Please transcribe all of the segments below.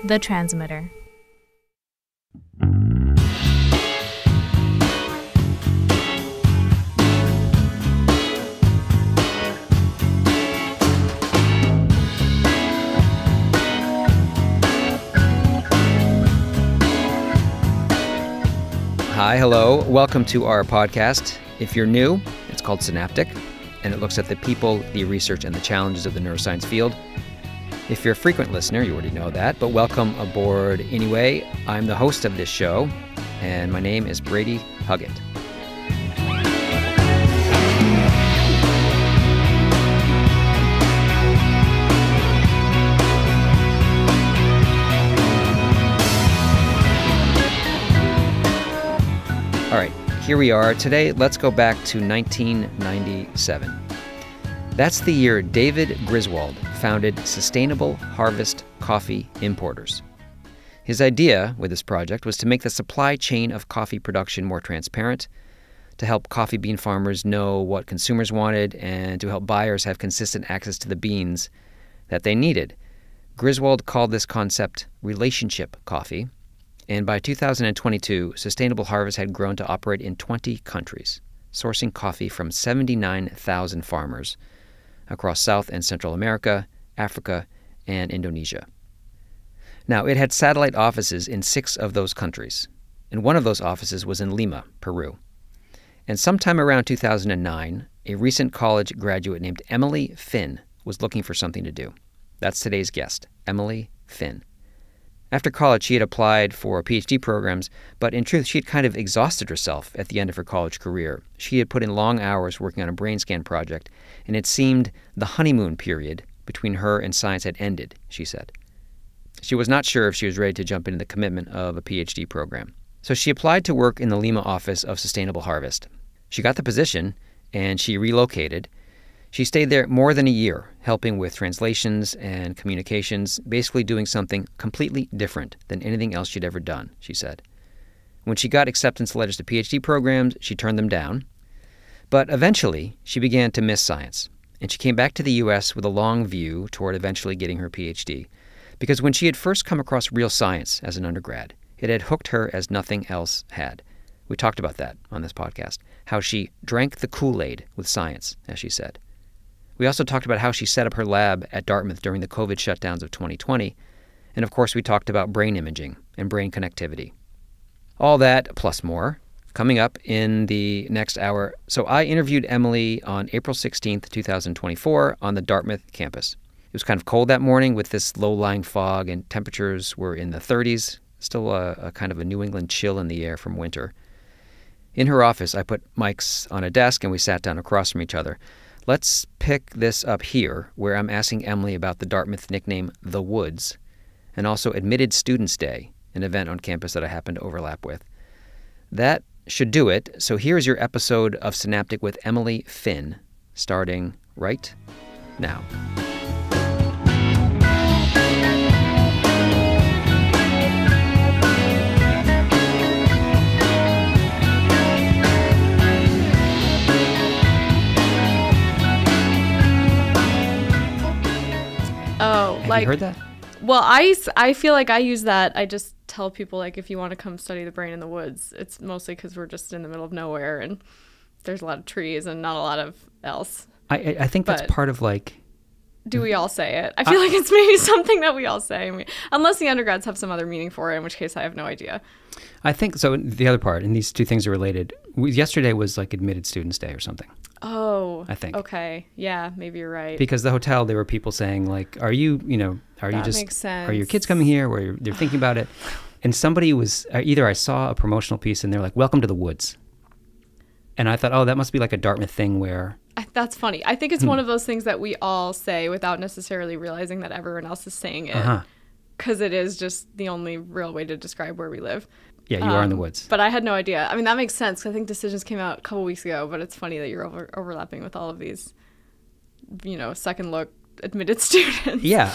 The Transmitter. Hi, hello. Welcome to our podcast. If you're new, it's called Synaptic, and it looks at the people, the research, and the challenges of the neuroscience field. If you're a frequent listener, you already know that, but welcome aboard anyway. I'm the host of this show, and my name is Brady Huggett. All right, here we are. Today, let's go back to 1997. That's the year David Griswold founded Sustainable Harvest Coffee Importers. His idea with this project was to make the supply chain of coffee production more transparent, to help coffee bean farmers know what consumers wanted, and to help buyers have consistent access to the beans that they needed. Griswold called this concept relationship coffee. And by 2022, Sustainable Harvest had grown to operate in 20 countries, sourcing coffee from 79,000 farmers across South and Central America, Africa, and Indonesia. Now, it had satellite offices in 6 of those countries, and one of those offices was in Lima, Peru. And sometime around 2009, a recent college graduate named Emily Finn was looking for something to do. That's today's guest, Emily Finn. After college, she had applied for Ph.D. programs, but in truth, she had kind of exhausted herself at the end of her college career. She had put in long hours working on a brain scan project, and it seemed the honeymoon period between her and science had ended, she said. She was not sure if she was ready to jump into the commitment of a Ph.D. program. So she applied to work in the Lima office of Sustainable Harvest. She got the position, and she relocated. She stayed there more than a year, helping with translations and communications, basically doing something completely different than anything else she'd ever done, she said. When she got acceptance letters to Ph.D. programs, she turned them down. But eventually, she began to miss science, and she came back to the U.S. with a long view toward eventually getting her Ph.D. Because when she had first come across real science as an undergrad, it had hooked her as nothing else had. We talked about that on this podcast, how she drank the Kool-Aid with science, as she said. We also talked about how she set up her lab at Dartmouth during the COVID shutdowns of 2020. And of course, we talked about brain imaging and brain connectivity. All that plus more coming up in the next hour. So I interviewed Emily on April 16th, 2024 on the Dartmouth campus. It was kind of cold that morning with this low-lying fog, and temperatures were in the 30s, still a kind of a New England chill in the air from winter. In her office, I put mics on a desk and we sat down across from each other. Let's pick this up here, where I'm asking Emily about the Dartmouth nickname, The Woods, and also Admitted Students Day, an event on campus that I happen to overlap with. That should do it. So here's your episode of Synaptic with Emily Finn, starting right now. Have you heard that? Well, I feel like I use that. I just tell people, like, if you want to come study the brain in the woods, it's mostly because we're just in the middle of nowhere and there's a lot of trees and not a lot of else. I think that's part of, like... Do we all say it? I feel like it's maybe something that we all say. Unless the undergrads have some other meaning for it, in which case I have no idea. I think so. The other part, and these two things are related. Yesterday was like Admitted Students Day or something. Oh, I think. Okay. Yeah, maybe you're right. Because the hotel, there were people saying, like, are you makes sense. Are your kids coming here? Or they're thinking about it. And somebody was, either I saw a promotional piece and they're like, welcome to the woods. And I thought, oh, that must be like a Dartmouth thing where... That's funny. I think it's one of those things that we all say without necessarily realizing that everyone else is saying it. Because it is just the only real way to describe where we live. Yeah, you are in the woods. But I had no idea. I mean, that makes sense. 'Cause I think decisions came out a couple weeks ago, but it's funny that you're overlapping with all of these, second look admitted students. Yeah,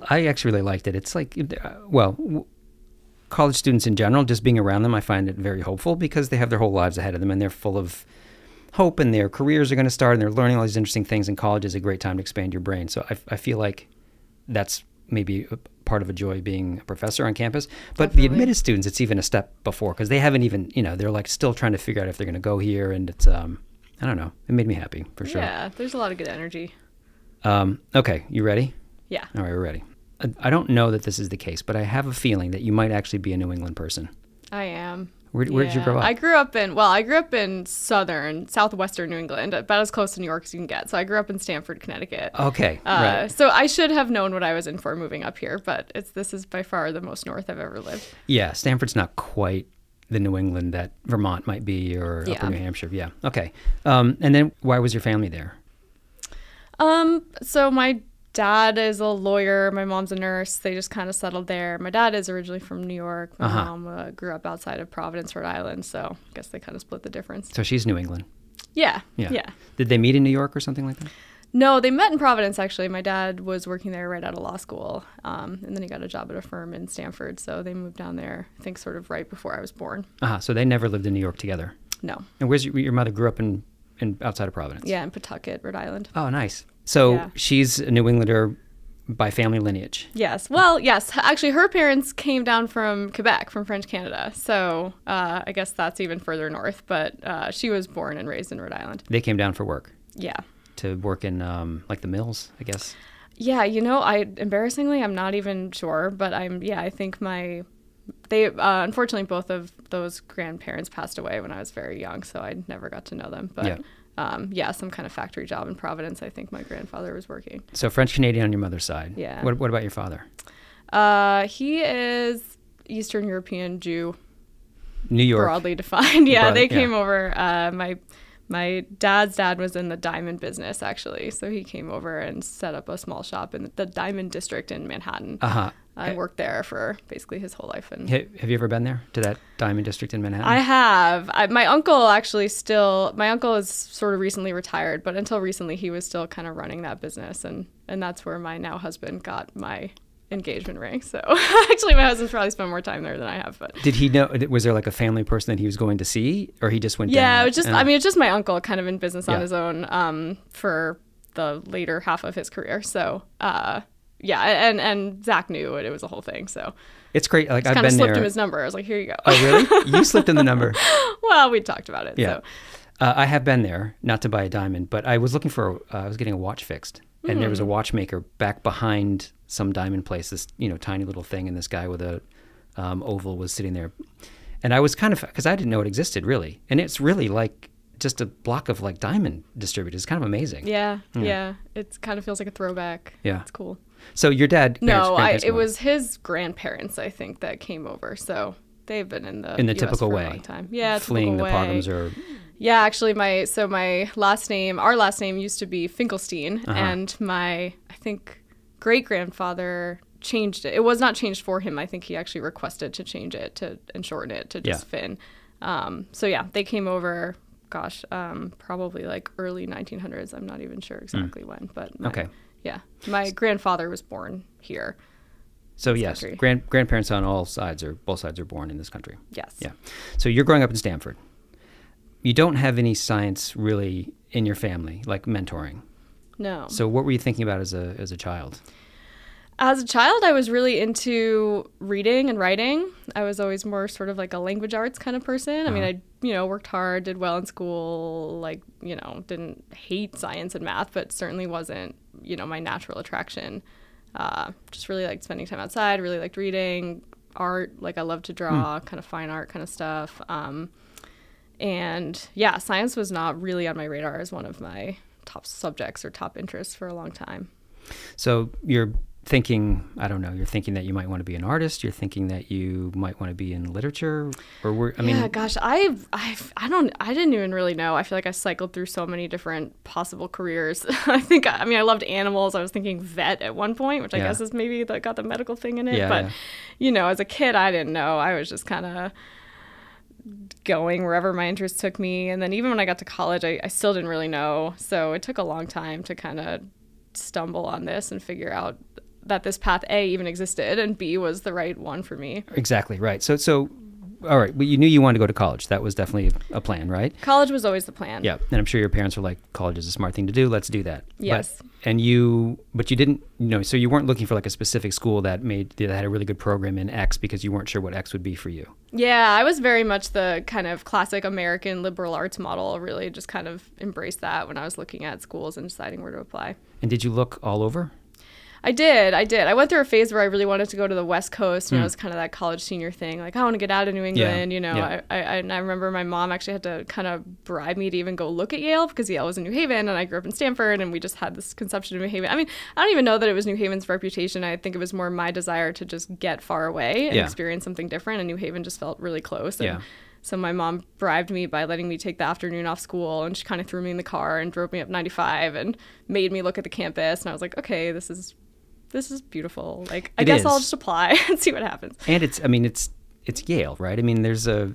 I actually really liked it. It's like, college students in general, just being around them, I find it very hopeful because they have their whole lives ahead of them and they're full of hope and their careers are going to start and they're learning all these interesting things, and college is a great time to expand your brain. So I feel like that's maybe part of a joy being a professor on campus. But Definitely. the admitted students, it's even a step before because they haven't even, they're like still trying to figure out if they're going to go here. And it's, I don't know. It made me happy for sure. Yeah, there's a lot of good energy. Okay, you ready? Yeah. All right, we're ready. I don't know that this is the case, but I have a feeling that you might actually be a New England person. I am. Where did you grow up? I grew up in southwestern New England, about as close to New York as you can get. So I grew up in Stamford, Connecticut. Okay, right. So I should have known what I was in for moving up here, but this is by far the most north I've ever lived. Yeah, Stamford's not quite the New England that Vermont might be or upper New Hampshire. Yeah, okay. And then why was your family there? So my dad is a lawyer. My mom's a nurse. They just kind of settled there. My dad is originally from New York. My mom grew up outside of Providence, Rhode Island. So I guess they kind of split the difference. So she's New England. Yeah. Did they meet in New York or something like that? No, they met in Providence, actually. My dad was working there right out of law school. And then he got a job at a firm in Stamford. So they moved down there, I think, sort of right before I was born. So they never lived in New York together? No. And where's your mother grew up in outside of Providence? Yeah, in Pawtucket, Rhode Island. Oh, nice. So she's a New Englander by family lineage. Yes. Well, yes. Actually, her parents came down from Quebec, from French Canada. So I guess that's even further north. But she was born and raised in Rhode Island. They came down for work? Yeah. To work in like the mills, I guess? Yeah. Embarrassingly, I'm not even sure. But I think unfortunately, both of those grandparents passed away when I was very young. So I never got to know them. But some kind of factory job in Providence, I think my grandfather was working. So French-Canadian on your mother's side. Yeah. What about your father? He is Eastern European Jew. New York. Broadly defined. Yeah, they came over. My dad's dad was in the diamond business, actually. So he came over and set up a small shop in the Diamond District in Manhattan. I worked there for basically his whole life. And have you ever been there to that Diamond District in Manhattan? I have. My uncle is sort of recently retired, but until recently he was still kind of running that business. And that's where my now husband got my engagement ring. So actually my husband's probably spent more time there than I have. But did he know, was there like a family person that he was going to see, or he just went down? Yeah, it was just, it's just my uncle kind of in business on his own for the later half of his career. So, and Zach knew it. It was a whole thing. So it's great. Like I've been there. Kind of slipped him his number. I was like, here you go. Oh, really? You slipped him the number? Well, we talked about it. Yeah. So. I have been there, not to buy a diamond, but I was looking I was getting a watch fixed. And there was a watchmaker back behind some diamond place, this, tiny little thing. And this guy with a oval was sitting there. And I was because I didn't know it existed really. And it's really like just a block of like diamond distributors. It's kind of amazing. Yeah. It kind of feels like a throwback. Yeah. It's cool. So your dad? No, it was his grandparents, I think, that came over. So they've been in the US typical for way. A long time. Yeah, fleeing the pogroms or. Yeah, actually, our last name used to be Finkelstein, and I think great-grandfather changed it. It was not changed for him. I think he actually requested to change it and shorten it to just Finn. They came over, probably like early 1900s. I'm not even sure exactly when, but my grandfather was born here. So yes, grandparents on both sides are born in this country. Yes. Yeah. So you're growing up in Stamford. You don't have any science really in your family, like mentoring. No. So what were you thinking about as a child? As a child, I was really into reading and writing. I was always more sort of like a language arts kind of person. I mean, I worked hard, did well in school, didn't hate science and math, but certainly wasn't, my natural attraction. Just really liked spending time outside, really liked reading, art, I love to draw, kind of fine art kind of stuff. Science was not really on my radar as one of my top subjects or top interests for a long time. So you're thinking, you're thinking that you might want to be an artist. You're thinking that you might want to be in literature, I didn't even really know. I feel like I cycled through so many different possible careers. I loved animals. I was thinking vet at one point, which I guess is maybe got the medical thing in it. As a kid, I didn't know. I was just kind of going wherever my interest took me. And then even when I got to college, I still didn't really know. So it took a long time to kind of stumble on this and figure out that this path A even existed and B was the right one for me. Exactly, right. So all right, well, you knew you wanted to go to college. That was definitely a plan, right? College was always the plan. Yeah, and I'm sure your parents were like, college is a smart thing to do. Let's do that. Yes. but you didn't, so you weren't looking for like a specific school that had a really good program in X because you weren't sure what X would be for you. Yeah, I was very much the kind of classic American liberal arts model, really just kind of embraced that when I was looking at schools and deciding where to apply. And did you look all over? I did. I went through a phase where I really wanted to go to the West Coast. It was kind of that college senior thing. Like, I want to get out of New England, I remember my mom actually had to kind of bribe me to even go look at Yale because Yale was in New Haven and I grew up in Stanford and we just had this conception of New Haven. I mean, I don't even know that it was New Haven's reputation. I think it was more my desire to just get far away and experience something different, and New Haven just felt really close. And so my mom bribed me by letting me take the afternoon off school, and she kind of threw me in the car and drove me up 95 and made me look at the campus. And I was like, okay, this is beautiful. Like, I guess I'll just apply and see what happens. And it's Yale, right? I mean, it's a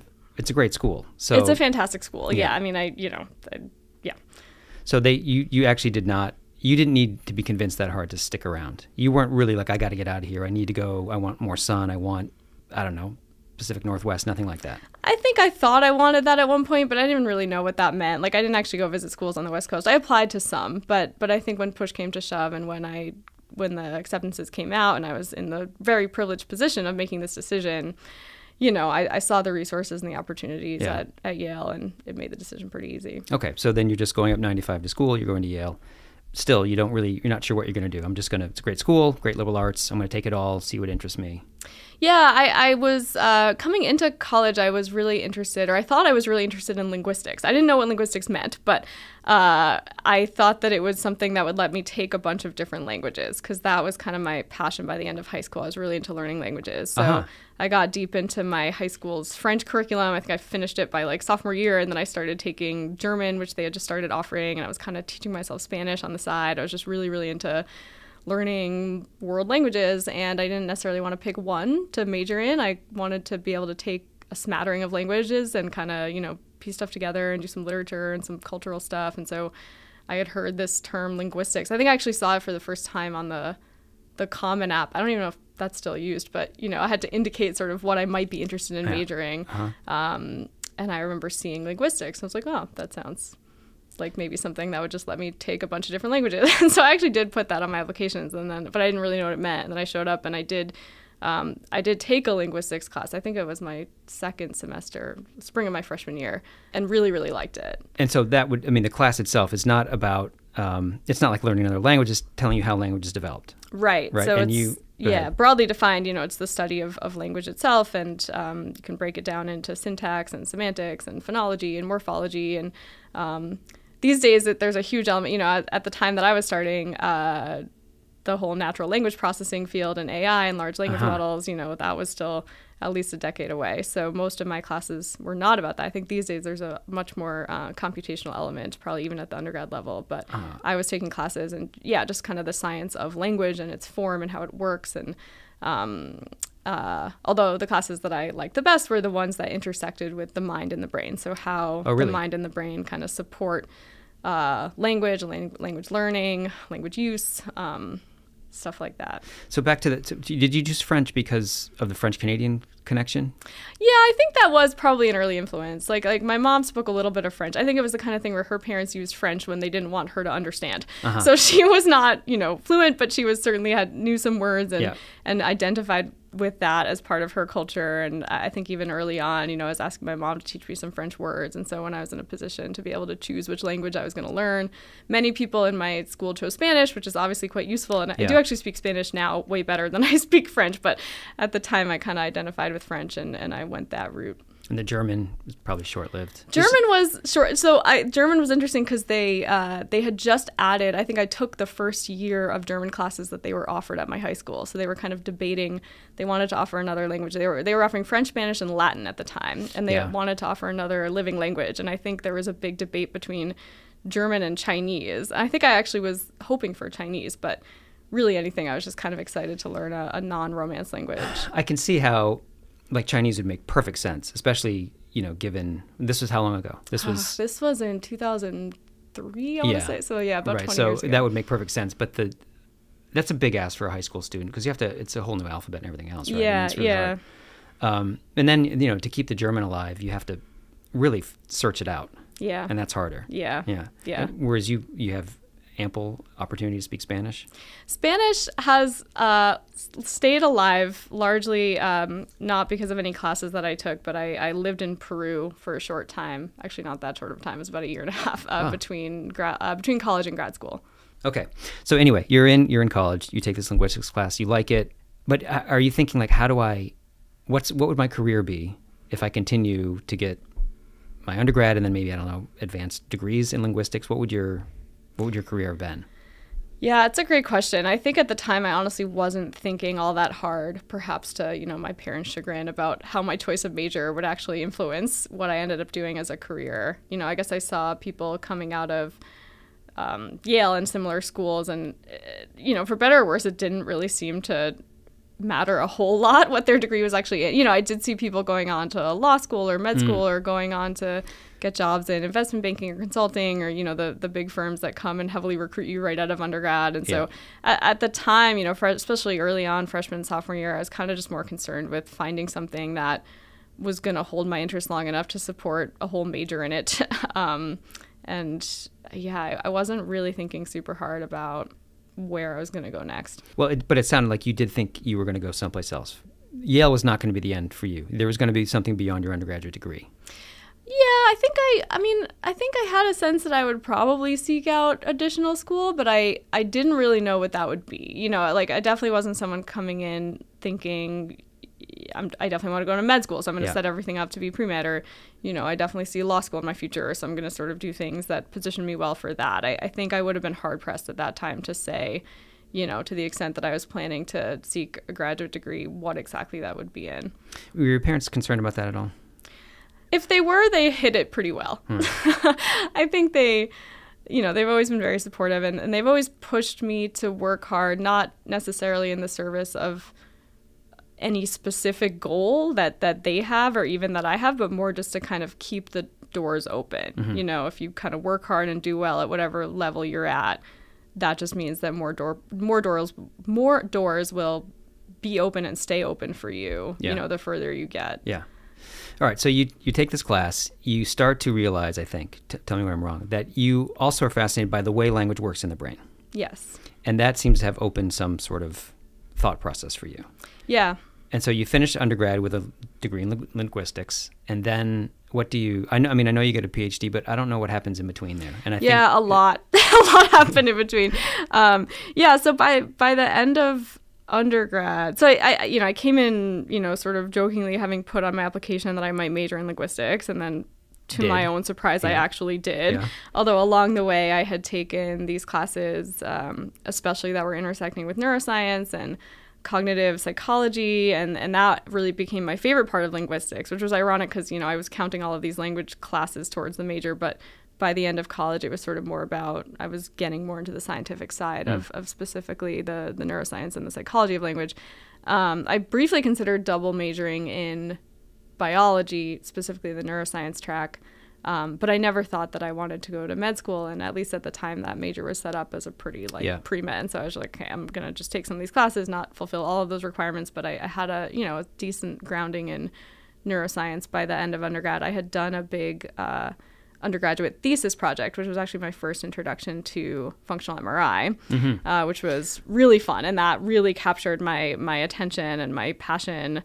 great school. So it's a fantastic school. Yeah. I mean, yeah. So you actually you didn't need to be convinced that hard to stick around. You weren't really like, I got to get out of here. I need to go. I want more sun. I want, I don't know, Pacific Northwest, nothing like that. I think I thought I wanted that at one point, but I didn't really know what that meant. Like, I didn't actually go visit schools on the West Coast. I applied to some, but I think when push came to shove and when the acceptances came out and I was in the very privileged position of making this decision, I saw the resources and the opportunities at Yale, and it made the decision pretty easy. Okay, so then you're just going up 95 to school, you're going to Yale. Still, you're not sure what you're going to do. It's a great school, great liberal arts. I'm going to take it all, see what interests me. Yeah, I was coming into college, I was really interested, or I thought I was really interested in linguistics. I didn't know what linguistics meant, but I thought that it was something that would let me take a bunch of different languages, because that was kind of my passion by the end of high school. I was really into learning languages. So I got deep into my high school's French curriculum. I think I finished it by like sophomore year, and then I started taking German, which they had just started offering, and I was kind of teaching myself Spanish on the side. I was just really, really into learning world languages, and I didn't necessarily want to pick one to major in. I wanted to be able to take a smattering of languages and kind of, piece stuff together and do some literature and some cultural stuff. And so I had heard this term linguistics. I think I actually saw it for the first time on the Common app. I don't even know if that's still used, but I had to indicate sort of what I might be interested in majoring. And I remember seeing linguistics. I was like, oh, that sounds like maybe something that would just let me take a bunch of different languages. And so I actually did put that on my applications, but I didn't really know what it meant. And then I showed up and I did take a linguistics class. I think it was my second semester, spring of my freshman year, and really, really liked it. And so the class itself is not about, it's not like learning another language, it's telling you how language is developed. Right. So and broadly defined, it's the study of language itself, and you can break it down into syntax and semantics and phonology and morphology. And these days there's a huge element, at the time that I was starting, the whole natural language processing field and AI and large language models, that was still at least a decade away. So most of my classes were not about that. I think these days there's a much more computational element, probably even at the undergrad level. But I was taking classes and, just kind of the science of language and its form and how it works. And although the classes that I liked the best were the ones that intersected with the mind and the brain. So how the mind and the brain kind of support language learning, language use, stuff like that. So back to did you choose French because of the French-Canadian connection? Yeah, I think that was probably an early influence. Like my mom spoke a little bit of French. I think it was the kind of thing where her parents used French when they didn't want her to understand. So she was not, fluent, but she was certainly knew some words and identified with that as part of her culture. And I think even early on, I was asking my mom to teach me some French words. And so when I was in a position to be able to choose which language I was going to learn, many people in my school chose Spanish, which is obviously quite useful. And I do actually speak Spanish now way better than I speak French. But at the time, I kind of identified with French, and I went that route. And the German was probably short-lived. German was short. So German was interesting because they had just added, I think I took the first year of German classes that they were offered at my high school. So they were kind of debating, they wanted to offer another language. They were offering French, Spanish, and Latin at the time. And they wanted to offer another living language. And I think there was a big debate between German and Chinese. I think I actually was hoping for Chinese, but really anything. I was just kind of excited to learn a non-Romance language. I can see how Chinese would make perfect sense, especially, given this was how long ago? This was in 2003, I want to say. So about 20 years ago. That would make perfect sense. But that's a big ask for a high school student because it's a whole new alphabet and everything else, right? It's really hard. And then, to keep the German alive, you have to really search it out. Yeah. And that's harder. Yeah. Yeah. Whereas you have ample opportunity to speak Spanish? Spanish has stayed alive largely not because of any classes that I took, but I lived in Peru for a short time. Actually, not that short of time. It was about a year and a half between college and grad school. Okay. So anyway, you're in college. You take this linguistics class. You like it. But are you thinking, like, what would my career be if I continue to get my undergrad and then maybe, I don't know, advanced degrees in linguistics? What would your career have been? Yeah, it's a great question. I think at the time I honestly wasn't thinking all that hard, perhaps to, my parents' chagrin, about how my choice of major would actually influence what I ended up doing as a career. I guess I saw people coming out of Yale and similar schools, and, for better or worse, it didn't really seem to matter a whole lot what their degree was actually in. I did see people going on to law school or med school or going on to get jobs in investment banking or consulting, or, the big firms that come and heavily recruit you right out of undergrad. And so at the time, especially early on, freshman, sophomore year, I was kind of just more concerned with finding something that was going to hold my interest long enough to support a whole major in it. I wasn't really thinking super hard about where I was going to go next. Well, but it sounded like you did think you were going to go someplace else. Yale was not going to be the end for you. There was going to be something beyond your undergraduate degree. Yeah, I think I had a sense that I would probably seek out additional school, but I didn't really know what that would be. I definitely wasn't someone coming in thinking, I definitely want to go to med school, so I'm going to set everything up to be pre-med, or, I definitely see law school in my future, so I'm going to sort of do things that position me well for that. I think I would have been hard-pressed at that time to say, to the extent that I was planning to seek a graduate degree, what exactly that would be in. Were your parents concerned about that at all? If they were, they hid it pretty well. I think they've always been very supportive, and they've always pushed me to work hard, not necessarily in the service of any specific goal that they have or even that I have, but more just to kind of keep the doors open. Mm-hmm. If you kind of work hard and do well at whatever level you're at, that just means that more doors will be open and stay open for you, the further you get. Yeah. All right, so you take this class, you start to realize, I think, tell me where I'm wrong, that you also are fascinated by the way language works in the brain. Yes. And that seems to have opened some sort of thought process for you. Yeah. And so you finished undergrad with a degree in linguistics, and then what do you? I know you get a Ph.D., but I don't know what happens in between there. And I think a lot happened in between. So by the end of undergrad, so I came in, sort of jokingly having put on my application that I might major in linguistics, and then to my own surprise, I actually did. Yeah. Although along the way, I had taken these classes, especially that were intersecting with neuroscience and cognitive psychology, and that really became my favorite part of linguistics, which was ironic because, I was counting all of these language classes towards the major, but by the end of college, it was sort of more about, I was getting more into the scientific side of specifically the neuroscience and the psychology of language. I briefly considered double majoring in biology, specifically the neuroscience track, but I never thought that I wanted to go to med school, and at least at the time that major was set up as a pretty pre-med, and so I was like, okay, I'm going to just take some of these classes, not fulfill all of those requirements, but I had a decent grounding in neuroscience by the end of undergrad. I had done a big undergraduate thesis project, which was actually my first introduction to functional MRI, which was really fun, and that really captured my attention and my passion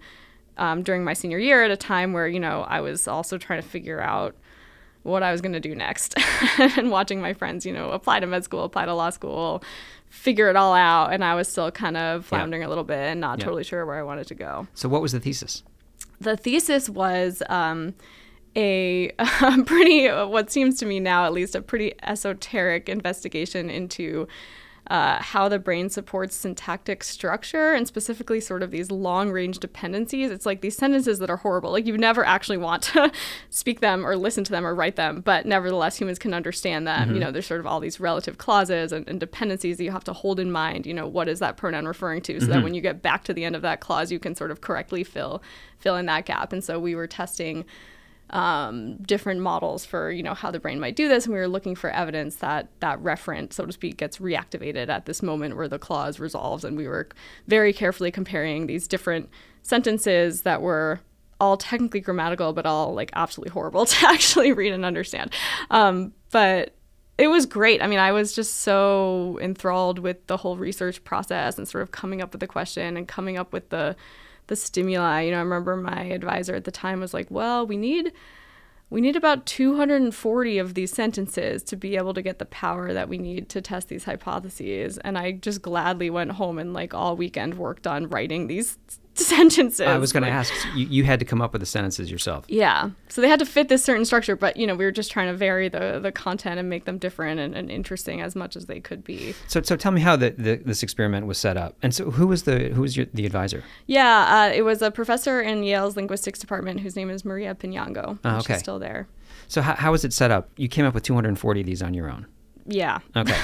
during my senior year at a time where, I was also trying to figure out what I was going to do next and watching my friends, apply to med school, apply to law school, figure it all out. And I was still kind of floundering a little bit and not totally sure where I wanted to go. So what was the thesis? The thesis was a pretty, what seems to me now at least, a pretty esoteric investigation into how the brain supports syntactic structure, and specifically sort of these long-range dependencies. It's like these sentences that are horrible. Like you never actually want to speak them or listen to them or write them, but nevertheless humans can understand them. There's sort of all these relative clauses and dependencies that you have to hold in mind. What is that pronoun referring to, so that when you get back to the end of that clause, you can sort of correctly fill in that gap. And so we were testing different models for, how the brain might do this. And we were looking for evidence that referent, so to speak, gets reactivated at this moment where the clause resolves. And we were very carefully comparing these different sentences that were all technically grammatical, but all absolutely horrible to actually read and understand. But It was great. I mean, I was just so enthralled with the whole research process and sort of coming up with the question and coming up with the stimuli. I remember my advisor at the time was like, well, we need about 240 of these sentences to be able to get the power that we need to test these hypotheses. And I just gladly went home and like all weekend worked on writing these sentences. I was going to ask, you had to come up with the sentences yourself. Yeah. So they had to fit this certain structure, but we were just trying to vary the content and make them different and interesting as much as they could be. So tell me how this experiment was set up. And so who was the advisor? Yeah, it was a professor in Yale's linguistics department whose name is Maria Pinango. Oh, okay. She's still there. So how was it set up? You came up with 240 of these on your own? Yeah. Okay.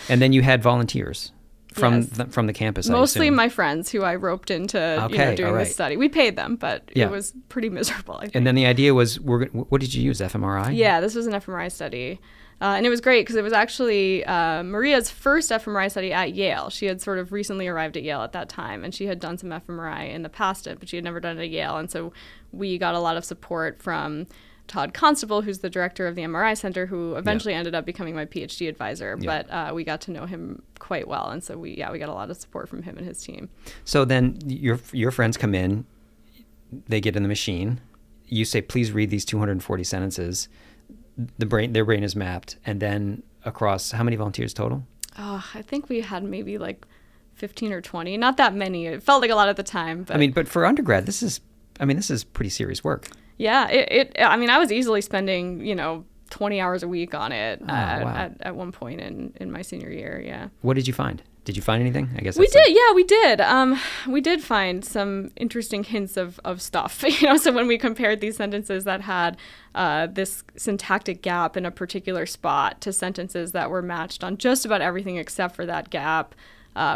And then you had volunteers from Yes. From the campus, Mostly I assume. my friends who I roped into doing all right. this study. We paid them, but Yeah. it was pretty miserable, I think. And then the idea was, what did you use, fMRI? Yeah, this was an fMRI study. And it was great because it was actually Maria's first fMRI study at Yale. She had sort of recently arrived at Yale at that time, and she had done some fMRI in the past, but she had never done it at Yale. And so we got a lot of support from Todd Constable, who's the director of the MRI Center, who eventually ended up becoming my Ph.D. advisor. Yeah. But we got to know him quite well, and so we got a lot of support from him and his team. So then your friends come in, they get in the machine. You say, please read these 240 sentences. Their brain is mapped, and then across how many volunteers total? Oh, I think we had maybe like 15 or 20. Not that many. It felt like a lot at the time. But But for undergrad, this is pretty serious work. Yeah, I was easily spending, 20 hours a week on it at one point in my senior year. Yeah. What did you find? Did you find anything? I guess we did. Yeah, we did. We did find some interesting hints of stuff. So when we compared these sentences that had this syntactic gap in a particular spot to sentences that were matched on just about everything except for that gap,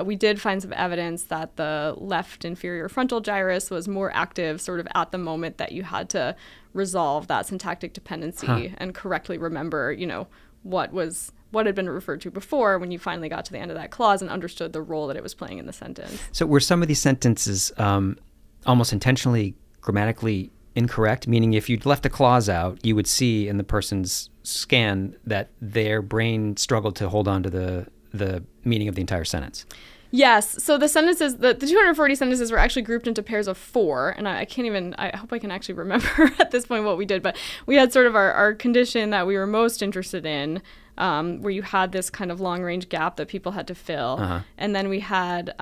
we did find some evidence that the left inferior frontal gyrus was more active sort of at the moment that you had to resolve that syntactic dependency and correctly remember, what had been referred to before when you finally got to the end of that clause and understood the role that it was playing in the sentence. So were some of these sentences almost intentionally grammatically incorrect? Meaning if you'd left a clause out, you would see in the person's scan that their brain struggled to hold on to the meaning of the entire sentence. Yes. So the sentences, the 240 sentences were actually grouped into pairs of 4. And I hope I can actually remember at this point what we did. But we had sort of our condition that we were most interested in, where you had this kind of long-range gap that people had to fill. Uh-huh. And then we had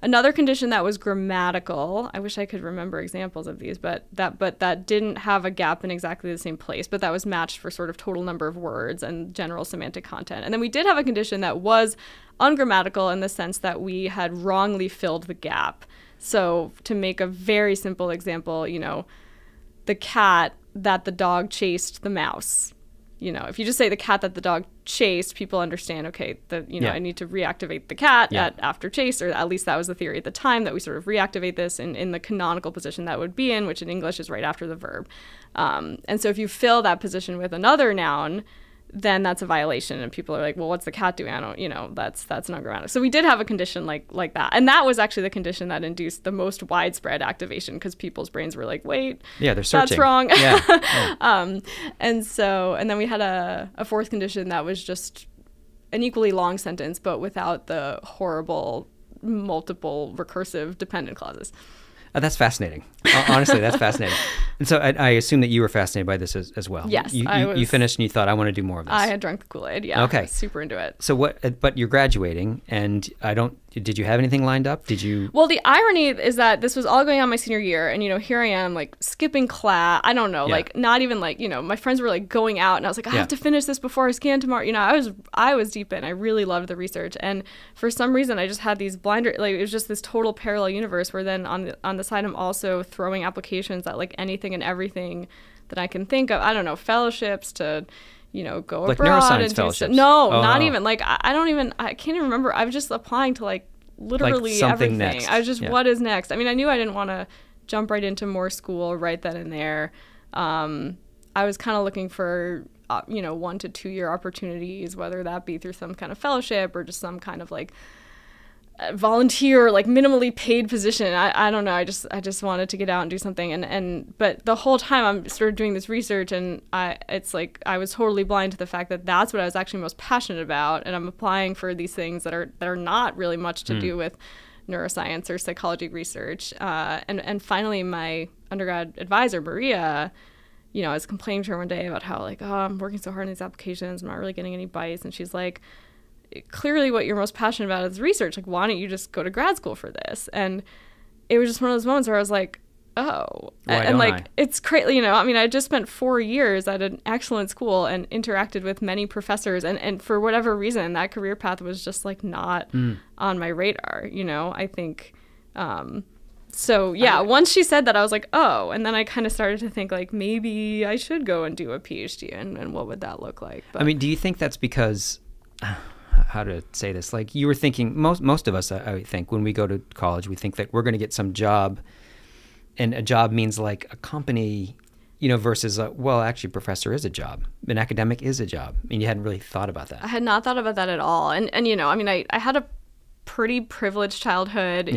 another condition that was grammatical. I wish I could remember examples of these, but that didn't have a gap in exactly the same place, but that was matched for sort of total number of words and general semantic content. And then we did have a condition that was ungrammatical in the sense that we had wrongly filled the gap. So to make a very simple example, the cat that the dog chased the mouse. If you just say the cat that the dog chased, people understand, okay, I need to reactivate the cat after chase, or at least that was the theory at the time, that we sort of reactivate this in the canonical position that would be in, which in English is right after the verb. And so if you fill that position with another noun, then that's a violation, and people are like, well, what's the cat doing? I don't, that's not grammatical. So we did have a condition like that, and that was actually the condition that induced the most widespread activation, because people's brains were like, wait, they're searching. That's wrong. Yeah. And then we had a fourth condition that was just an equally long sentence, but without the horrible multiple recursive dependent clauses. That's fascinating. Honestly, that's fascinating. And so I assume that you were fascinated by this as well. Yes, you finished and you thought, I want to do more of this. I had drunk the Kool-Aid, yeah. Okay. I was super into it. So but you're graduating, and did you have anything lined up? Did you? Well, the irony is that this was all going on my senior year, and, here I am, like, skipping class. I don't know, like, not even, like, my friends were, like, going out, and I was like, I have to finish this before I scan tomorrow. I was deep in. I really loved the research, and for some reason, I just had these blinder, like, it was just this total parallel universe where then on the side, I'm also throwing applications at, like, anything and everything that I can think of. I don't know, fellowships to, go like abroad neuroscience and fellowships. Not even. Like, I can't even remember. I was just applying to, like, literally like everything. Next. I was just, what is next? I mean, I knew I didn't want to jump right into more school right then and there. I was kind of looking for, 1 to 2 year opportunities, whether that be through some kind of fellowship or just some kind of, like, volunteer, like minimally paid position. I don't know. I just wanted to get out and do something. But the whole time I'm sort of doing this research, and it's like I was totally blind to the fact that that's what I was actually most passionate about. And I'm applying for these things that are not really much to do with neuroscience or psychology research. And finally, my undergrad advisor, Maria, I was complaining to her one day about how like, oh, I'm working so hard on these applications. I'm not really getting any bites. And she's like, clearly what you're most passionate about is research. Like, why don't you just go to grad school for this? And it was just one of those moments where I was like, oh. And like, it's crazy, I just spent 4 years at an excellent school and interacted with many professors. And for whatever reason, that career path was just like not on my radar, I think. So yeah, once she said that, I was like, oh, and then I kind of started to think like, maybe I should go and do a PhD and what would that look like? But, do you think that's because... how to say this, like you were thinking, most of us, I think, when we go to college, we think that we're going to get some job, and a job means like a company, versus actually professor is a job, an academic is a job. You hadn't really thought about that. I had not thought about that at all. And I had a pretty privileged childhood.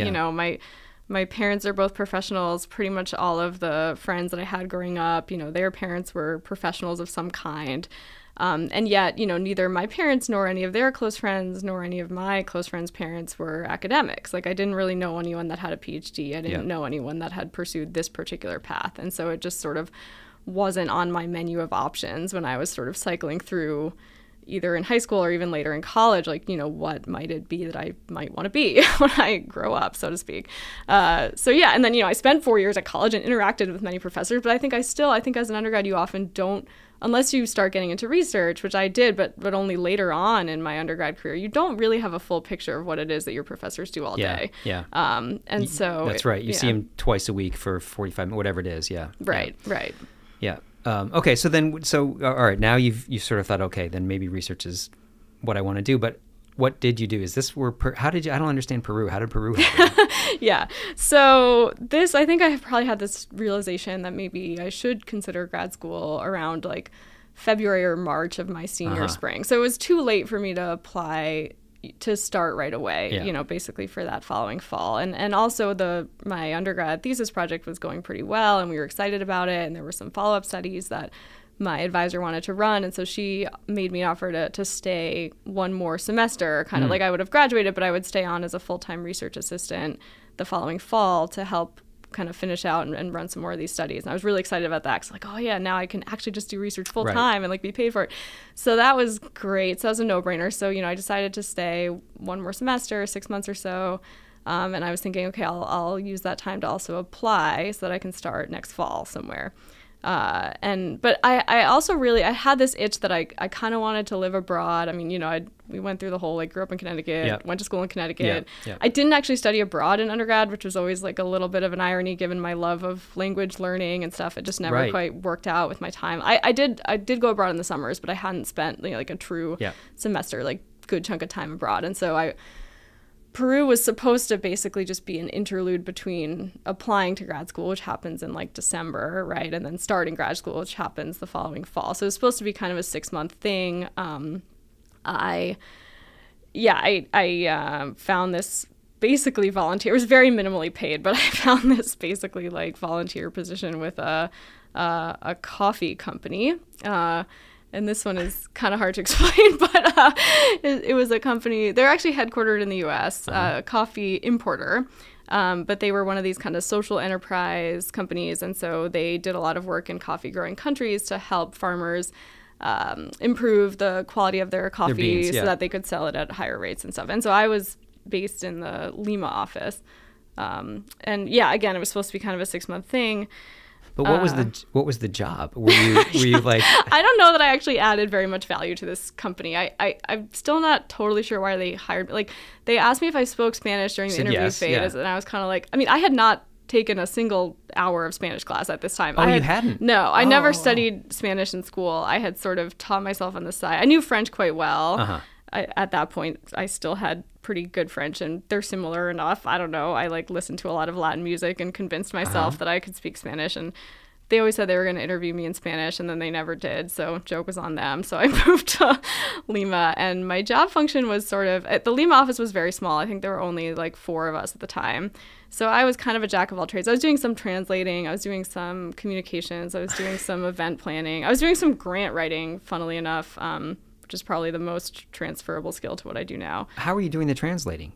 My parents are both professionals. Pretty much all of the friends that I had growing up, their parents were professionals of some kind. And yet, neither my parents nor any of their close friends nor any of my close friends' parents were academics. Like, I didn't really know anyone that had a PhD. I didn't know anyone that had pursued this particular path. And so it just sort of wasn't on my menu of options when I was sort of cycling through either in high school or even later in college, like, what might it be that I might want to be when I grow up, so to speak. So yeah, and then, I spent 4 years at college and interacted with many professors, but I think as an undergrad, you often don't, unless you start getting into research, which I did, but only later on in my undergrad career, you don't really have a full picture of what it is that your professors do all day. Yeah. So that's right. You see them twice a week for 45 minutes, whatever it is. Yeah. Right. Yeah. Okay. So all right. Now you've sort of thought, okay, then maybe research is what I want to do. But what did you do? Is this where? How did you? I don't understand Peru. How did Peru happen? Yeah. So I think I have probably had this realization that maybe I should consider grad school around like February or March of my senior spring. So it was too late for me to apply to start right away, basically for that following fall. And also my undergrad thesis project was going pretty well, and we were excited about it. And there were some follow-up studies that my advisor wanted to run. And so she made me an offer to stay one more semester, kind of like I would have graduated, but I would stay on as a full-time research assistant the following fall to help kind of finish out and run some more of these studies. And I was really excited about that. Cause like, oh yeah, now I can actually just do research full time and like be paid for it. So that was great. So that was a no-brainer. So, I decided to stay one more semester, 6 months or so. And I was thinking, okay, I'll use that time to also apply so that I can start next fall somewhere. But I also really, I had this itch that I kind of wanted to live abroad. We went through the whole, like, grew up in Connecticut, went to school in Connecticut. I didn't actually study abroad in undergrad, which was always like a little bit of an irony given my love of language learning and stuff. It just never quite worked out with my time. I did go abroad in the summers, but I hadn't spent like a true semester, like good chunk of time abroad. And so Peru was supposed to basically just be an interlude between applying to grad school, which happens in like December, right? And then starting grad school, which happens the following fall. So it was supposed to be kind of a 6-month thing. I found this basically volunteer. It was very minimally paid, but I found this basically like volunteer position with a coffee company. And this one is kind of hard to explain, but it was a company. They're actually headquartered in the U.S., coffee importer. But they were one of these kind of social enterprise companies. And so they did a lot of work in coffee growing countries to help farmers improve the quality of their coffee so that they could sell it at higher rates and stuff. And so I was based in the Lima office. And yeah, again, it was supposed to be kind of a 6-month thing. But what was the job? Were you like? I don't know that I actually added very much value to this company. I'm still not totally sure why they hired me. Like, they asked me if I spoke Spanish during the interview phase, and I was kind of like, I had not taken a single hour of Spanish class at this time. Oh, you hadn't? No, I never studied Spanish in school. I had sort of taught myself on the side. I knew French quite well. At that point, I still had pretty good French, and they're similar enough. I don't know. I listened to a lot of Latin music and convinced myself that I could speak Spanish. they always said they were going to interview me in Spanish, and then they never did. So joke was on them. So I moved to Lima, and my job function was sort of, the Lima office was very small. I think there were only like 4 of us at the time. So I was kind of a jack of all trades. I was doing some translating. I was doing some communications. I was doing some event planning. I was doing some grant writing, funnily enough, which is probably the most transferable skill to what I do now. How were you doing the translating?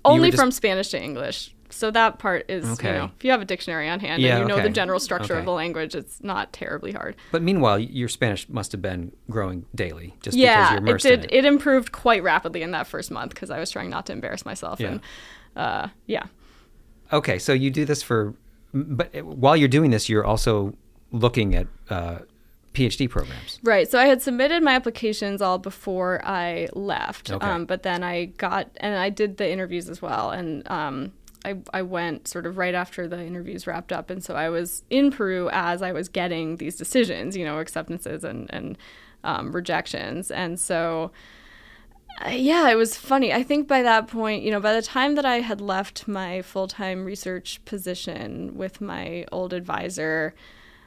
Only from Spanish to English. So that part is, if you have a dictionary on hand and you know the general structure of the language, it's not terribly hard. But meanwhile, your Spanish must have been growing daily just because you're immersed in it. It improved quite rapidly in that first month because I was trying not to embarrass myself. Yeah. And Okay, so you do this but while you're doing this, you're also looking at Ph.D. programs. Right. So I had submitted my applications all before I left. Okay. But then I did the interviews as well. And I went sort of right after the interviews wrapped up. And so I was in Peru as I was getting these decisions, acceptances and rejections. And so, it was funny. I think by that point, by the time that I had left my full-time research position with my old advisor,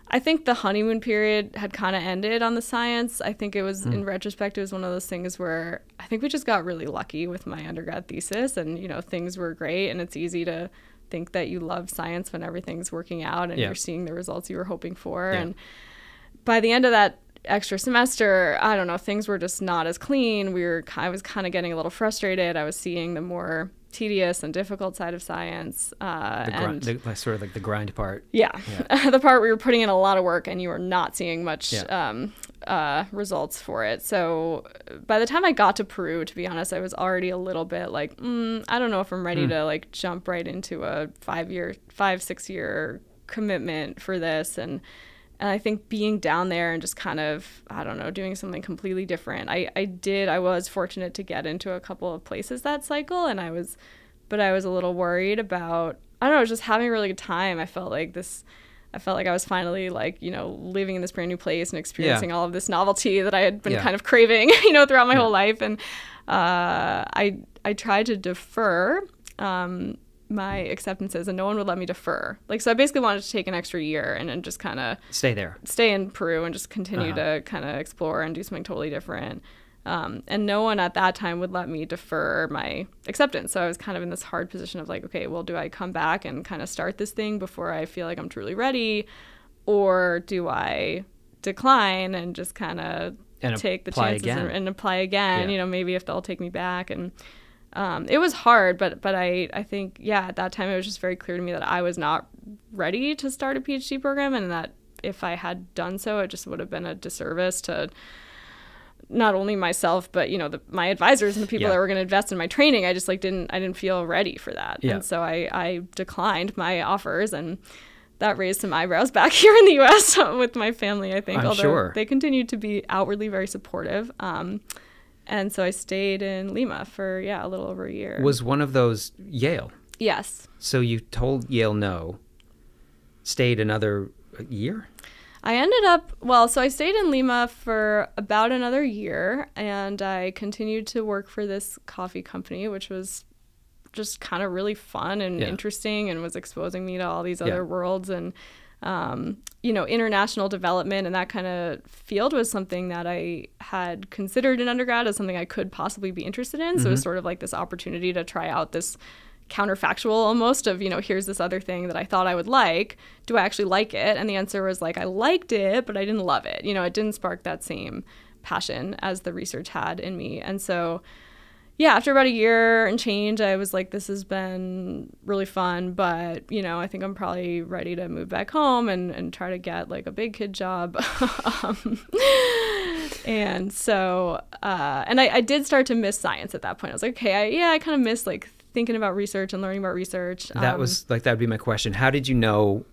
I think the honeymoon period had kind of ended on the science. I think it was, in retrospect, it was one of those things where I think we just got really lucky with my undergrad thesis and, things were great. And it's easy to think that you love science when everything's working out and you're seeing the results you were hoping for. Yeah. And by the end of that extra semester, I don't know, things were just not as clean. I was kind of getting a little frustrated. I was seeing the more tedious and difficult side of science. Sort of like the grind part. Yeah. The part where you're putting in a lot of work and you are not seeing much results for it. So by the time I got to Peru, to be honest, I was already a little bit like, I don't know if I'm ready to like jump right into a 5-6 year commitment for this. And I think being down there and just kind of, I don't know, doing something completely different. I was fortunate to get into a couple of places that cycle, and I was a little worried about, I don't know, just having a really good time. I felt like I was finally like, living in this brand new place and experiencing all of this novelty that I had been kind of craving, throughout my whole life. And I tried to defer my acceptances, and no one would let me defer. So I basically wanted to take an extra year and just kind of stay in Peru and just continue to kind of explore and do something totally different. And no one at that time would let me defer my acceptance. So I was kind of in this hard position of like, okay, well, do I come back and kind of start this thing before I feel like I'm truly ready, or do I decline and just kind of take the chances and apply again? Maybe if they'll take me back. And it was hard, but I think, at that time it was just very clear to me that I was not ready to start a PhD program, and that if I had done so, it just would have been a disservice to not only myself, but, my advisors and the people that were going to invest in my training. I just I didn't feel ready for that. Yeah. And so I declined my offers, and that raised some eyebrows back here in the U.S. with my family, I think, although they continued to be outwardly very supportive. And so I stayed in Lima for, a little over a year. Was one of those Yale? Yes. So you told Yale no, stayed another year? I ended up, so I stayed in Lima for about another year, and I continued to work for this coffee company, which was just kind of really fun and interesting, and was exposing me to all these other worlds. And international development and that kind of field was something that I had considered in undergrad as something I could possibly be interested in. So it was sort of like this opportunity to try out this counterfactual almost of, here's this other thing that I thought I would like. Do I actually like it? And the answer was like, I liked it, but I didn't love it. It didn't spark that same passion as the research had in me. And so after about a year and change, I was like, this has been really fun, but, I think I'm probably ready to move back home and try to get like a big kid job. And so, and I did start to miss science at that point. I was like, okay, I kind of miss like thinking about research and learning about research. That would be my question. How did you know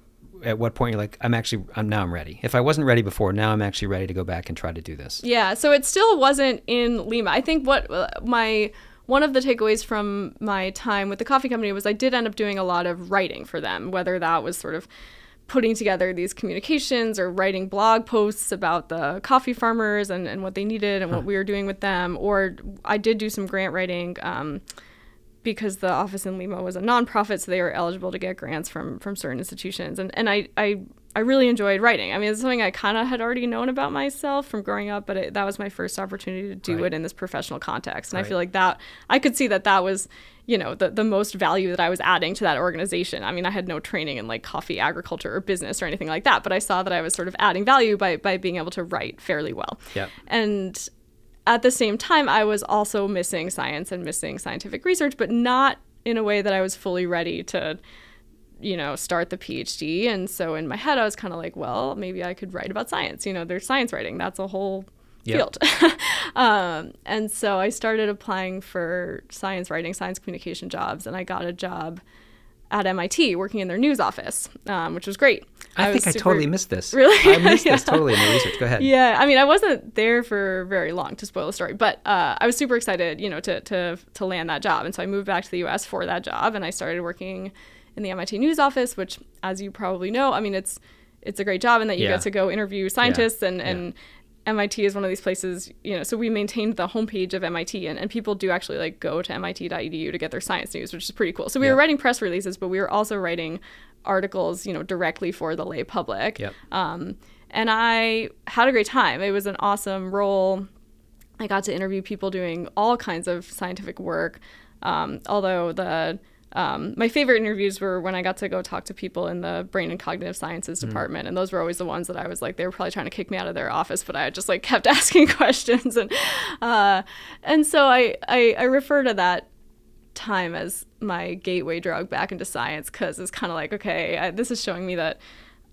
at what point you're like, now I'm ready? If I wasn't ready before, now I'm actually ready to go back and try to do this. Yeah, so it still wasn't in Lima. I think one of the takeaways from my time with the coffee company was I did end up doing a lot of writing for them, whether that was sort of putting together these communications or writing blog posts about the coffee farmers and what they needed and what we were doing with them. Or I did do some grant writing because the office in Lima was a nonprofit, so they were eligible to get grants from certain institutions. And I I really enjoyed writing. I mean, it's something I kind of had already known about myself from growing up, but that was my first opportunity to do it in this professional context. And I feel like that I could see that was, you know, the most value that I was adding to that organization. I mean, I had no training in like coffee agriculture or business or anything like that, but I saw that I was sort of adding value by being able to write fairly well. Yeah. And at the same time, I was also missing science and missing scientific research, but not in a way that I was fully ready to, you know, start the PhD. And so in my head, I was kind of like, well, maybe I could write about science. You know, there's science writing. That's a whole field. And so I started applying for science writing, science communication jobs, and I got a job at MIT working in their news office, which was great. I think I totally missed this. Really? I missed this totally in the research. Go ahead. Yeah. I mean, I wasn't there for very long, to spoil the story, but I was super excited, you know, to land that job. And so I moved back to the US for that job, and I started working in the MIT news office, which, as you probably know, I mean, it's a great job in that you get to go interview scientists and MIT is one of these places, you know, so we maintained the homepage of MIT, and people do actually like go to MIT.edu to get their science news, which is pretty cool. So we were writing press releases, but we were also writing articles, you know, directly for the lay public. Yep. And I had a great time. It was an awesome role. I got to interview people doing all kinds of scientific work, although my favorite interviews were when I got to go talk to people in the brain and cognitive sciences department. And those were always the ones that I was like, they were probably trying to kick me out of their office, but I just like kept asking questions. And so I refer to that time as my gateway drug back into science, because it's kind of like, okay, this is showing me that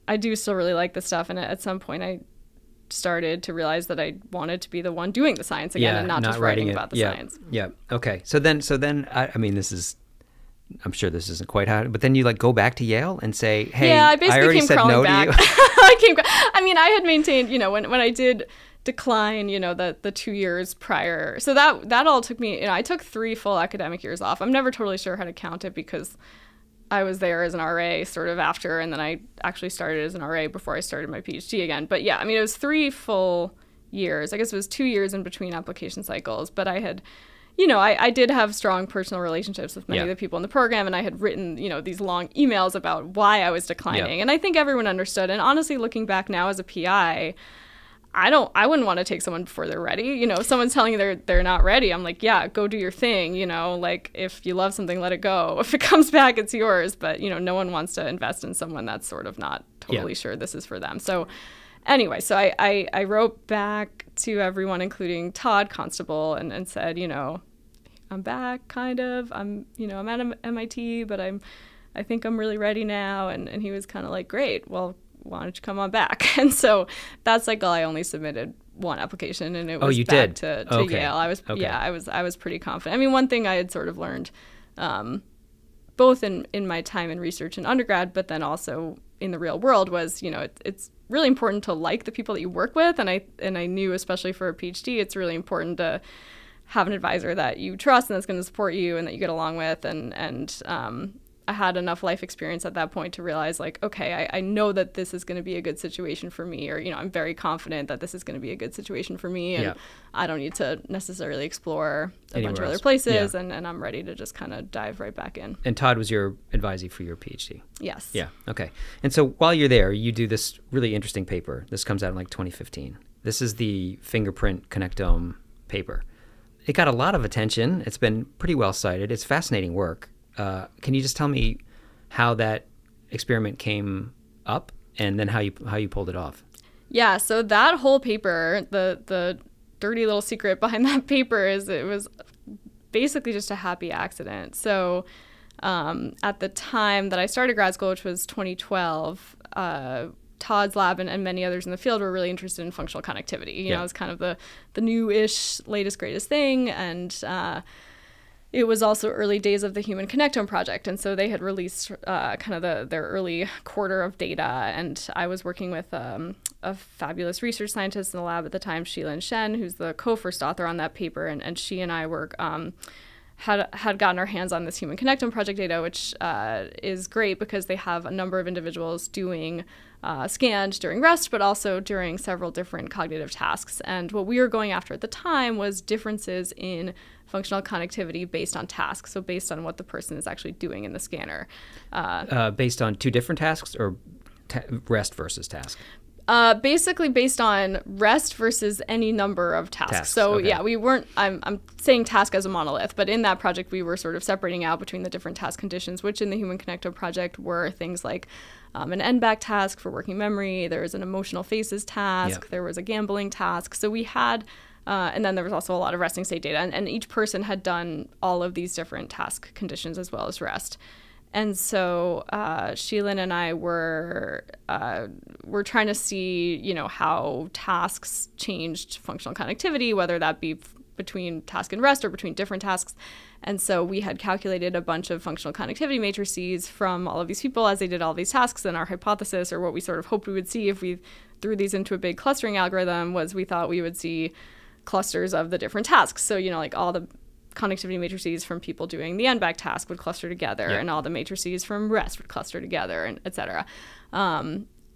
I do still really like this stuff. And at some point I started to realize that I wanted to be the one doing the science again and not just writing about the science. Yeah. Okay. So then I mean, I'm sure this isn't quite how, but then you like go back to Yale and say, hey, I basically already came said crawling no back. to you. I mean, I had maintained, you know, when I did decline, you know, the 2 years prior. So that all took me, you know, I took 3 full academic years off. I'm never totally sure how to count it because I was there as an RA sort of after, and then I actually started as an RA before I started my PhD again. But yeah, I mean, it was 3 full years. I guess it was 2 years in between application cycles, but I had, you know, I did have strong personal relationships with many of the people in the program, and I had written, you know, these long emails about why I was declining. And I think everyone understood. And honestly, looking back now as a PI, I wouldn't want to take someone before they're ready. You know, if someone's telling you they're not ready, I'm like, yeah, go do your thing. You know, like if you love something, let it go. If it comes back, it's yours. But, you know, no one wants to invest in someone that's sort of not totally sure this is for them. So anyway, so I wrote back to everyone, including Todd Constable, and said, you know, I'm back, kind of. I'm at MIT, but I think I'm really ready now. And he was kind of like, great, well, why don't you come on back? And so that cycle, I only submitted one application, and it was back to Yale. I was pretty confident. I mean, one thing I had sort of learned, both in my time in research in undergrad, but then also in the real world, was, you know, it's really important to like the people that you work with. And I knew, especially for a PhD, it's really important to have an advisor that you trust and that's going to support you and that you get along with. And I had enough life experience at that point to realize, like, okay, I know that this is going to be a good situation for me, or, you know, I'm very confident that this is going to be a good situation for me, and I don't need to necessarily explore a bunch of other places, and I'm ready to just kind of dive right back in. And Todd was your advisee for your PhD? Yes. Yeah, okay. And so while you're there, you do this really interesting paper. This comes out in like 2015. This is the fingerprint connectome paper. It got a lot of attention. It's been pretty well cited. It's fascinating work. Can you just tell me how that experiment came up, and then how you pulled it off? Yeah, so that whole paper, the dirty little secret behind that paper is it was basically just a happy accident. So at the time that I started grad school, which was 2012, Todd's lab and many others in the field were really interested in functional connectivity. You know, it's kind of the new-ish, latest, greatest thing. And it was also early days of the Human Connectome project. And so they had released kind of their early quarter of data. And I was working with a fabulous research scientist in the lab at the time, Shilin Shen, who's the co-first author on that paper. And she and I were had gotten our hands on this Human Connectome project data, which is great because they have a number of individuals doing scans during rest, but also during several different cognitive tasks. And what we were going after at the time was differences in functional connectivity based on tasks, so based on what the person is actually doing in the scanner. Based on 2 different tasks, or rest versus task? Basically based on rest versus any number of tasks. So okay. yeah, we weren't, I'm saying task as a monolith, but in that project we were sort of separating out between the different task conditions, which in the Human Connectome project were things like an end-back task for working memory, there was an emotional faces task, there was a gambling task. So we had, and then there was also a lot of resting state data, and each person had done all of these different task conditions as well as rest. And so Sheelin and I were trying to see, how tasks changed functional connectivity, whether that be between task and rest or between different tasks. And so we had calculated a bunch of functional connectivity matrices from all of these people as they did all these tasks. And our hypothesis, or what we sort of hoped we would see if we threw these into a big clustering algorithm, was we thought we would see clusters of the different tasks. So, like all the connectivity matrices from people doing the end-back task would cluster together, and all the matrices from rest would cluster together, and et cetera.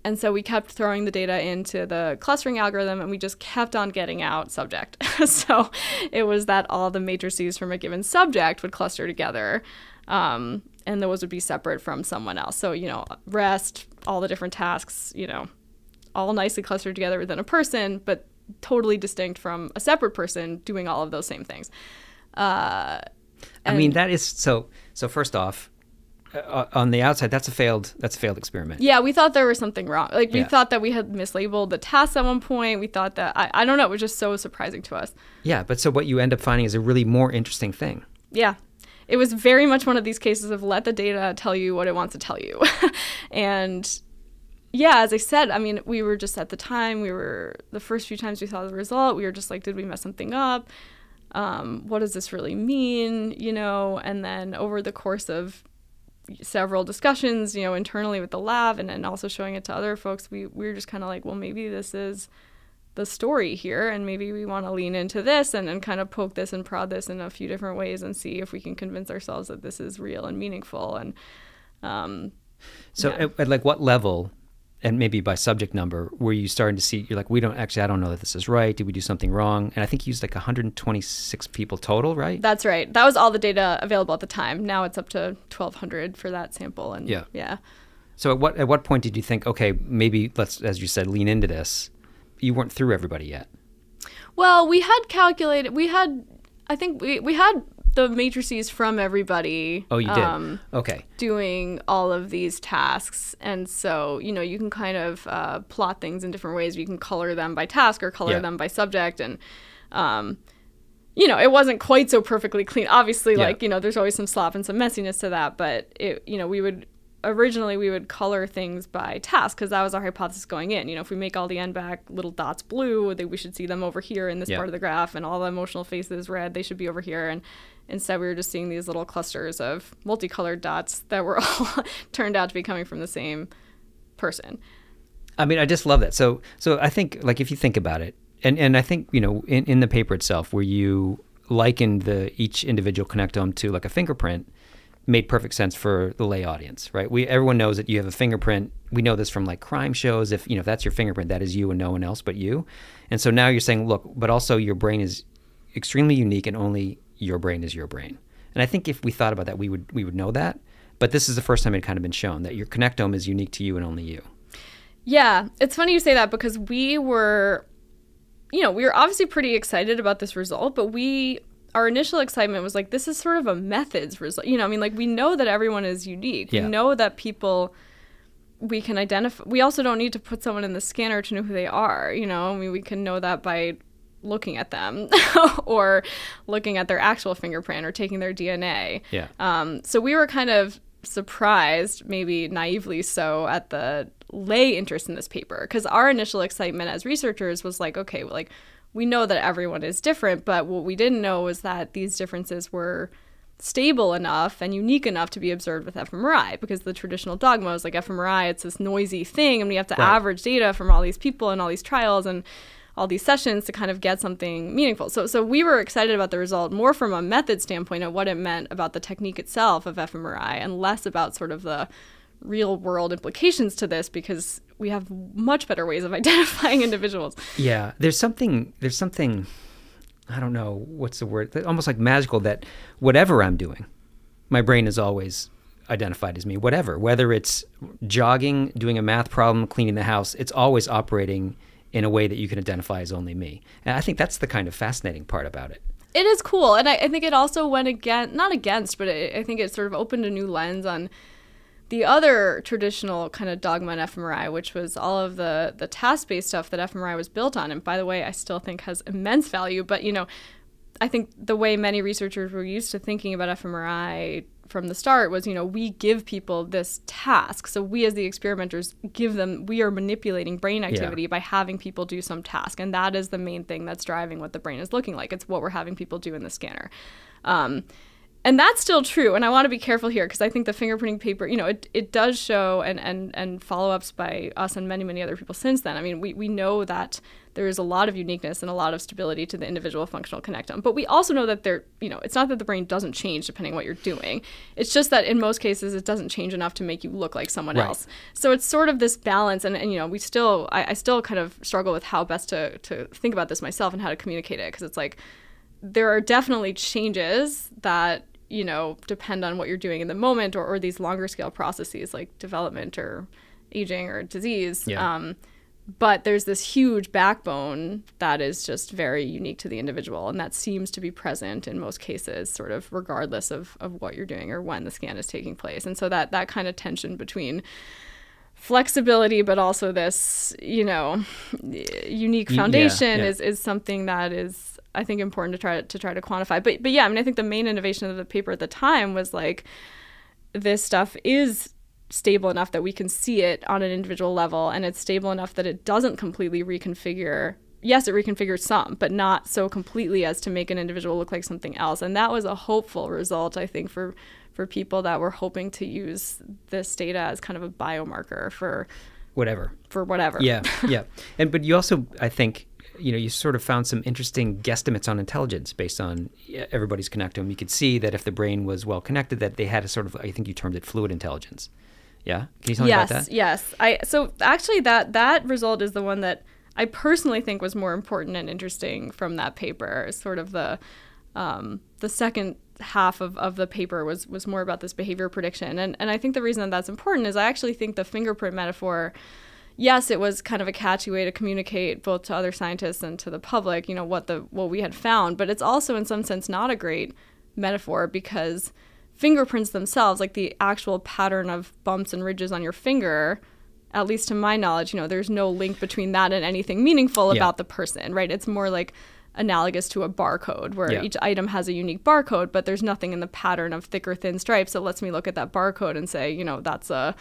And so we kept throwing the data into the clustering algorithm, and we just kept on getting out subject. So it was that all the matrices from a given subject would cluster together, and those would be separate from someone else. So, rest, all the different tasks, all nicely clustered together within a person, but totally distinct from a separate person doing all of those same things. I mean, that is so first off, on the outside, that's a failed experiment. Yeah, we thought there was something wrong. Like, we thought that we had mislabeled the tasks at one point. We thought that, I don't know, it was just so surprising to us. Yeah, but so what you end up finding is a really more interesting thing. Yeah. It was very much one of these cases of let the data tell you what it wants to tell you. And yeah, as I said, I mean, we were just at the time, the first few times we saw the result, we were just like, did we mess something up? What does this really mean? And then over the course of several discussions, internally with the lab and then also showing it to other folks, we were just kind of like, well, maybe this is the story here, and maybe we want to lean into this and kind of poke this and prod this in a few different ways and see if we can convince ourselves that this is real and meaningful. And at like what level, and maybe by subject number, were you starting to see, you're like, I don't know that this is right. Did we do something wrong? And I think you used like 126 people total, right? That's right. That was all the data available at the time. Now it's up to 1,200 for that sample. And yeah. So at what point did you think, okay, maybe let's, as you said, lean into this? You weren't through everybody yet. Well, we had calculated, we had the matrices from everybody. Oh, you did? Okay. Doing all of these tasks. And so, you can kind of plot things in different ways. You can color them by task or color them by subject. And, it wasn't quite so perfectly clean. Obviously, there's always some slop and some messiness to that. But, originally we would color things by task because that was our hypothesis going in. If we make all the end-back little dots blue, we should see them over here in this part of the graph, and all the emotional faces red, they should be over here. And instead we were just seeing these little clusters of multicolored dots that were all turned out to be coming from the same person. I mean, I just love that. So I think, like, if you think about it, and I think, in the paper itself where you likened each individual connectome to like a fingerprint, made perfect sense for the lay audience, right? Everyone knows that you have a fingerprint. We know this from like crime shows. If that's your fingerprint, that is you and no one else but you. And so now you're saying, look, but also your brain is extremely unique, and only your brain is your brain. And I think if we thought about that, we would know that. But this is the first time it kind of been shown that your connectome is unique to you and only you. Yeah, it's funny you say that because we were obviously pretty excited about this result, but our initial excitement was like, this is sort of a methods result. We know that everyone is unique. Yeah. We know that people we can identify. We also don't need to put someone in the scanner to know who they are. We can know that by looking at them or looking at their actual fingerprint or taking their DNA. Yeah. So we were kind of surprised, maybe naively so, at the lay interest in this paper, because our initial excitement as researchers was like, okay, we know that everyone is different, but what we didn't know was that these differences were stable enough and unique enough to be observed with fMRI, because the traditional dogma is like fMRI, it's this noisy thing, and we have to average data from all these people and all these trials and all these sessions to kind of get something meaningful. So we were excited about the result more from a method standpoint of what it meant about the technique itself of fMRI, and less about sort of the real world implications to this, because we have much better ways of identifying individuals. Yeah, there's something, I don't know, what's the word, almost like magical, that whatever I'm doing, my brain is always identified as me, whether it's jogging, doing a math problem, cleaning the house, it's always operating in a way that you can identify as only me. And I think that's the kind of fascinating part about it. It is cool. And I think it also went not against, but I think it sort of opened a new lens on the other traditional kind of dogma in fMRI, which was all of the task-based stuff that fMRI was built on. And by the way, I still think has immense value. But, I think the way many researchers were used to thinking about fMRI from the start was, we give people this task. So we as the experimenters we are manipulating brain activity by having people do some task. And that is the main thing that's driving what the brain is looking like. It's what we're having people do in the scanner. And that's still true. And I want to be careful here because I think the fingerprinting paper, it does show and follow-ups by us and many, many other people since then. I mean, we know that there is a lot of uniqueness and a lot of stability to the individual functional connectome. But we also know that it's not that the brain doesn't change depending on what you're doing. It's just that in most cases, it doesn't change enough to make you look like someone else. So it's sort of this balance. And I still kind of struggle with how best to think about this myself and how to communicate it. Because it's like, there are definitely changes that depend on what you're doing in the moment or these longer scale processes like development or aging or disease. Yeah. But there's this huge backbone that is just very unique to the individual. And that seems to be present in most cases, sort of regardless of what you're doing or when the scan is taking place. And so that kind of tension between flexibility, but also this, unique foundation is something that is, I think, important to try to quantify. But yeah, I mean, I think the main innovation of the paper at the time was like, this stuff is stable enough that we can see it on an individual level, and it's stable enough that it doesn't completely reconfigure. Yes, it reconfigures some, but not so completely as to make an individual look like something else. And that was a hopeful result, I think, for people that were hoping to use this data as kind of a biomarker for whatever. Yeah. But you also, I think, you sort of found some interesting guesstimates on intelligence based on everybody's connectome. You could see that if the brain was well connected, that they had a sort of, I think you termed it fluid intelligence. Yeah? Can you tell me about that? Yes. So actually that result is the one that I personally think was more important and interesting from that paper. Sort of the second half of the paper was more about this behavior prediction. And I think the reason that's important is I actually think the fingerprint metaphor, yes, it was kind of a catchy way to communicate both to other scientists and to the public, what we had found. But it's also in some sense not a great metaphor because fingerprints themselves, like the actual pattern of bumps and ridges on your finger, at least to my knowledge, there's no link between that and anything meaningful about the person, right? It's more like analogous to a barcode where each item has a unique barcode, but there's nothing in the pattern of thick or thin stripes that lets me look at that barcode and say, that's a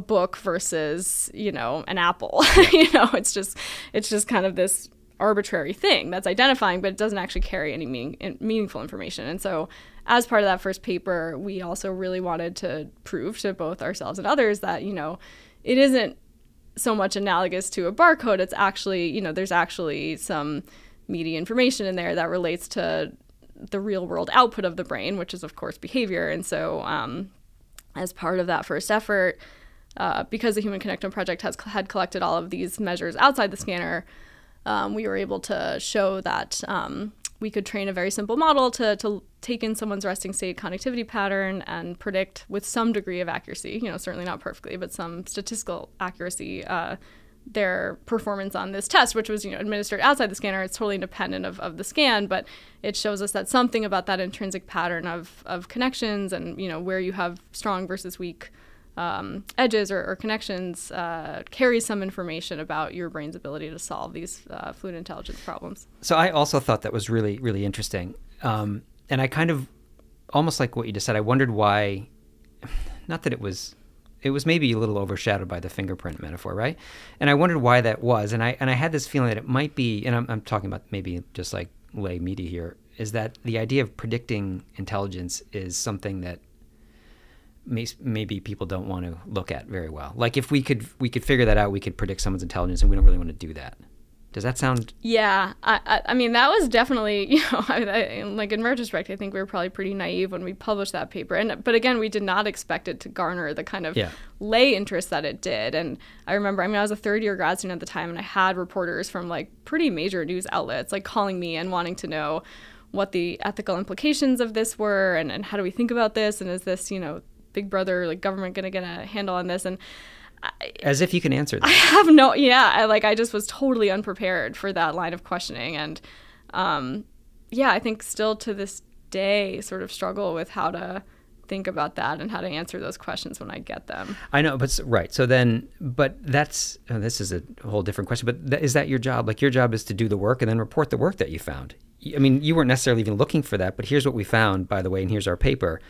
book versus, an apple. It's just kind of this arbitrary thing that's identifying, but it doesn't actually carry any meaningful information. And so as part of that first paper, we also really wanted to prove to both ourselves and others that, it isn't so much analogous to a barcode. It's actually, there's actually some meaty information in there that relates to the real world output of the brain, which is of course behavior. And so as part of that first effort, because the Human Connectome Project had collected all of these measures outside the scanner, we were able to show that we could train a very simple model to take in someone's resting state connectivity pattern and predict with some degree of accuracy, certainly not perfectly, but some statistical accuracy, their performance on this test, which was, administered outside the scanner. It's totally independent of the scan, but it shows us that something about that intrinsic pattern of connections and, where you have strong versus weak edges or connections carries some information about your brain's ability to solve these fluid intelligence problems. So I also thought that was really, really interesting. And I kind of, almost like what you just said, I wondered why, not that it was maybe a little overshadowed by the fingerprint metaphor, right? And I wondered why that was. And I had this feeling that it might be, and I'm talking about maybe just like lay media here, is that the idea of predicting intelligence is something that maybe people don't want to look at very well. Like if we could figure that out, we could predict someone's intelligence, and we don't really want to do that. Does that sound? Yeah, I mean, that was definitely, like in retrospect, I think we were probably pretty naive when we published that paper. But again, we did not expect it to garner the kind of lay interest that it did. And I remember, I was a third-year grad student at the time, and I had reporters from like pretty major news outlets like calling me and wanting to know what the ethical implications of this were and how do we think about this, and is this, Big Brother, like government going to get a handle on this? And as if you can answer that. I have no, I just was totally unprepared for that line of questioning. And I think still to this day sort of struggle with how to think about that and how to answer those questions when I get them. I know, but right. So then, but that's, this is a whole different question, but is that your job? Like your job is to do the work and then report the work that you found. I mean, you weren't necessarily even looking for that, but here's what we found, by the way, and here's our paper.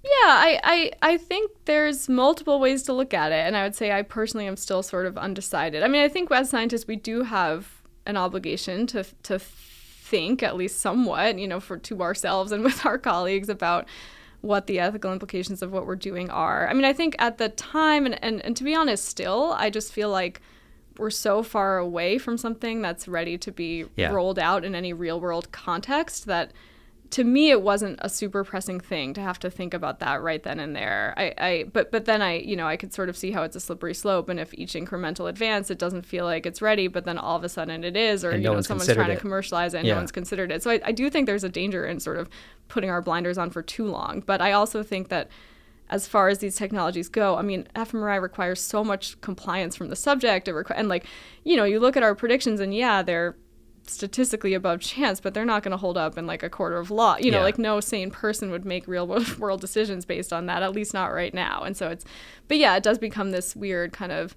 Yeah, I think there's multiple ways to look at it. And I would say I personally am still sort of undecided. I mean, I think as scientists, we do have an obligation to think, at least somewhat, to ourselves and with our colleagues about what the ethical implications of what we're doing are. I mean, I think at the time, and to be honest, still, I just feel like we're so far away from something that's ready to be rolled out in any real world context that to me, it wasn't a super pressing thing to have to think about that right then and there. But then I could sort of see how it's a slippery slope, and if each incremental advance, it doesn't feel like it's ready, but then all of a sudden it is, or someone's trying to commercialize it and no one's considered it. So I do think there's a danger in sort of putting our blinders on for too long. But I also think that as far as these technologies go, I mean, fMRI requires so much compliance from the subject, and you look at our predictions, and they're statistically above chance, but they're not going to hold up in like a court of law. Like no sane person would make real world decisions based on that, at least not right now. And so it does become this weird kind of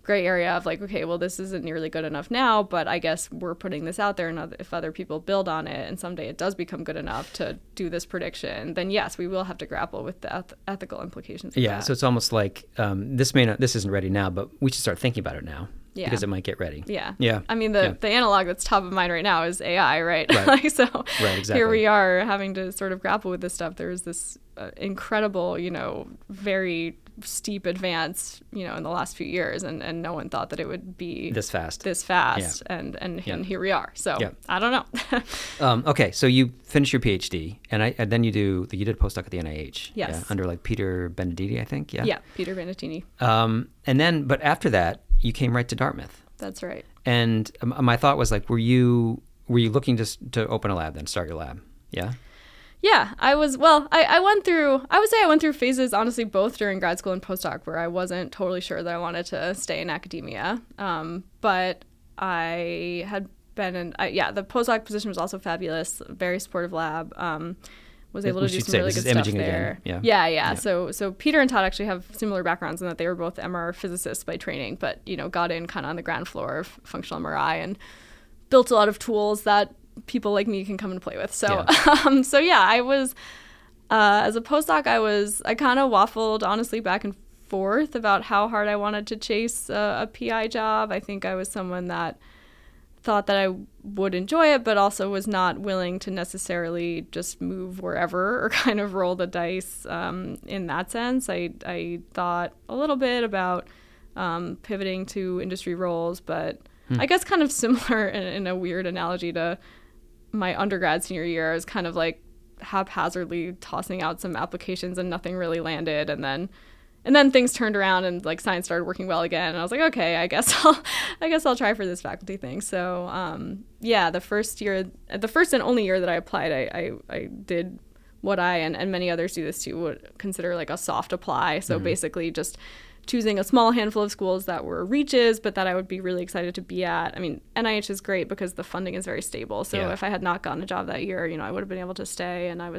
gray area of like, okay, well, this isn't nearly good enough now, but I guess we're putting this out there, and if other people build on it and someday it does become good enough to do this prediction, then yes, we will have to grapple with the ethical implications of that. So it's almost like this isn't ready now, but we should start thinking about it now. Yeah. Because it might get ready. Yeah. I mean, the analog that's top of mind right now is AI, right? Right. Exactly. Here we are having to sort of grapple with this stuff. There's this incredible, very steep advance, in the last few years, and no one thought that it would be this fast. Yeah. And here we are. So I don't know. Okay, so you finished your PhD, and then you did a postdoc at the NIH. Yes. Under like Peter Benedetti, I think. Yeah. Yeah, Peter Benedetti. And then, but after that, you came right to Dartmouth. That's right. And my thought was like, were you looking to open a lab then, start your lab? Yeah. Yeah, I was. Well, I went through phases, honestly, both during grad school and postdoc, where I wasn't totally sure that I wanted to stay in academia. But I had been in, the postdoc position was also fabulous, very supportive lab. Was able to do some really good stuff there. Yeah. So Peter and Todd actually have similar backgrounds in that they were both MR physicists by training, but got in kind of on the ground floor of functional MRI and built a lot of tools that people like me can come and play with. So I was as a postdoc, I kind of waffled honestly back and forth about how hard I wanted to chase a PI job. I think I was someone that thought that I would enjoy it, but also was not willing to necessarily just move wherever or kind of roll the dice in that sense. I thought a little bit about pivoting to industry roles, but I guess kind of similar in a weird analogy to my undergrad senior year. I was kind of like haphazardly tossing out some applications and nothing really landed, and then things turned around and like science started working well again, and I was like, okay, I guess I'll try for this faculty thing. So the first and only year that I applied, I did what I and many others do this too would consider like a soft apply. So basically just choosing a small handful of schools that were reaches, but that I would be really excited to be at. I mean, NIH is great because the funding is very stable. So if I had not gotten a job that year, I would have been able to stay, and I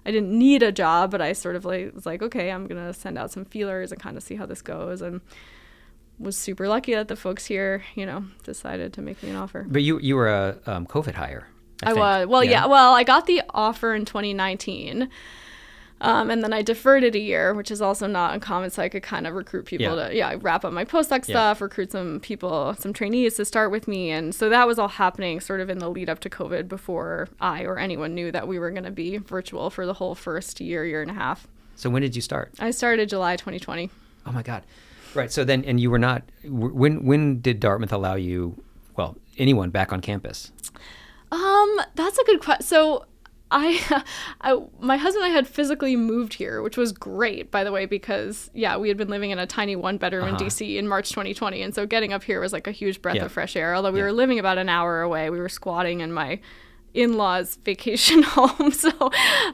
didn't need a job, but I sort of was like, okay, I'm going to send out some feelers and kind of see how this goes. And was super lucky that the folks here, decided to make me an offer. But you were a COVID hire, I think. Was. Well, yeah. Well, I got the offer in 2019. And then I deferred it a year, which is also not uncommon, so I could kind of recruit people to wrap up my postdoc stuff, recruit some people, some trainees to start with me. And so that was all happening sort of in the lead up to COVID before I or anyone knew that we were going to be virtual for the whole first year and a half. So when did you start? I started July 2020. Oh my God. Right. So then, and you were not, when did Dartmouth allow you, anyone back on campus? That's a good question. So my husband and I had physically moved here, which was great, by the way, because we had been living in a tiny one-bedroom in DC in March 2020, and so getting up here was like a huge breath of fresh air. Although we were living about an hour away, we were squatting in my in-laws vacation home. So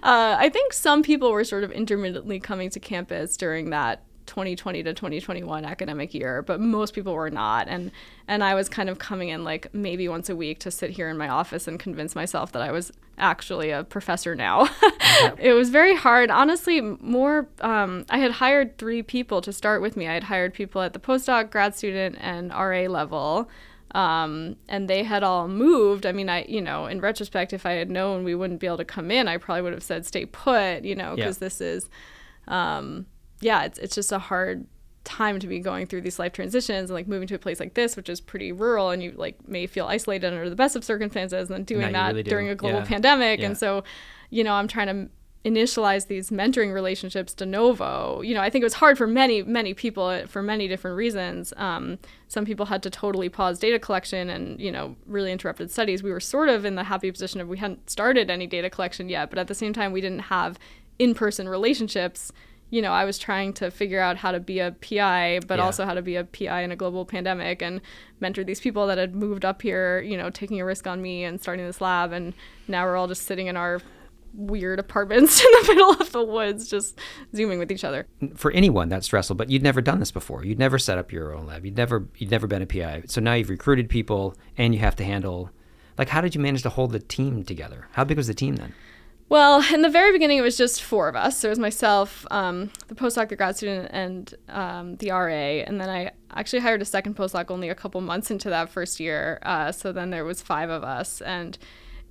I think some people were sort of intermittently coming to campus during that 2020 to 2021 academic year, but most people were not. And I was kind of coming in like maybe once a week to sit here in my office and convince myself that I was actually a professor now. It was very hard. Honestly, I had hired 3 people to start with me. I had hired people at the postdoc, grad student, and RA level. And they had all moved. I mean, in retrospect, if I had known we wouldn't be able to come in, I probably would have said, stay put, because this is, it's just a hard time to be going through these life transitions and like moving to a place like this, which is pretty rural, and you like may feel isolated under the best of circumstances, and then doing that really during a global pandemic. And so, I'm trying to initialize these mentoring relationships de novo. I think it was hard for many, many people for many different reasons. Some people had to totally pause data collection and, really interrupted studies. We were sort of in the happy position of we hadn't started any data collection yet, but at the same time, we didn't have in-person relationships. I was trying to figure out how to be a PI, but also how to be a PI in a global pandemic and mentor these people that had moved up here, taking a risk on me and starting this lab. And now we're all just sitting in our weird apartments in the middle of the woods, just Zooming with each other. For anyone, that's stressful, but you'd never done this before. You'd never set up your own lab. You'd never been a PI. So now you've recruited people and you have to handle, like, how did you manage to hold the team together? How big was the team then? Well, in the very beginning, it was just 4 of us. So it was myself, the postdoc, the grad student, and the RA. And then I actually hired a second postdoc only a couple months into that first year. So then there was 5 of us. And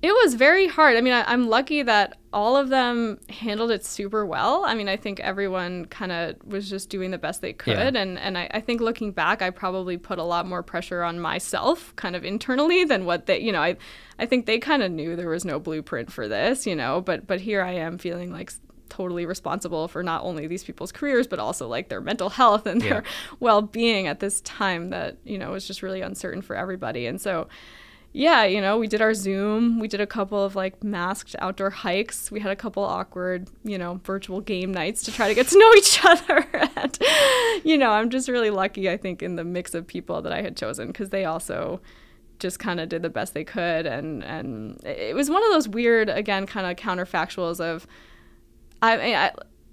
it was very hard. I mean, I'm lucky that all of them handled it super well. I mean, I think everyone kind of was just doing the best they could. Yeah. And I think looking back, I probably put a lot more pressure on myself kind of internally than what they, I think they kind of knew there was no blueprint for this, but here I am feeling like totally responsible for not only these people's careers, but also like their mental health and their well-being at this time that, was just really uncertain for everybody. And so, we did our Zoom. We did a couple of like masked outdoor hikes. We had a couple awkward, virtual game nights to try to get to know each other. And, I'm just really lucky, I think, in the mix of people that I had chosen, because they also just kind of did the best they could. And it was one of those weird, again, kind of counterfactuals of,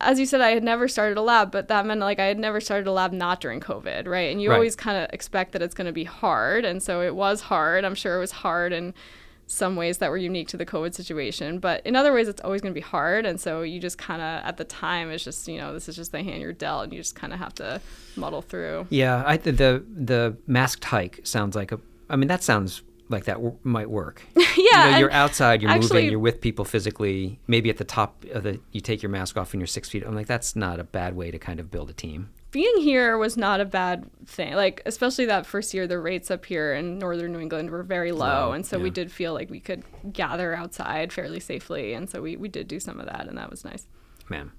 as you said, I had never started a lab, but that meant like I had never started a lab not during COVID, right? And you always kind of expect that it's going to be hard. And so it was hard. I'm sure it was hard in some ways that were unique to the COVID situation. But in other ways, it's always going to be hard. And so you just kind of, at the time, it's just, this is just the hand you're dealt, and you just kind of have to muddle through. Yeah, the masked hike sounds like that sounds like that might work. Yeah. You're outside, you're moving, you're with people physically. Maybe at the top of you take your mask off and you're 6 feet. I'm like, that's not a bad way to kind of build a team. Being here was not a bad thing. Like, especially that first year, the rates up here in northern New England were very low. And so we did feel like we could gather outside fairly safely. And so we did do some of that, and that was nice. Man.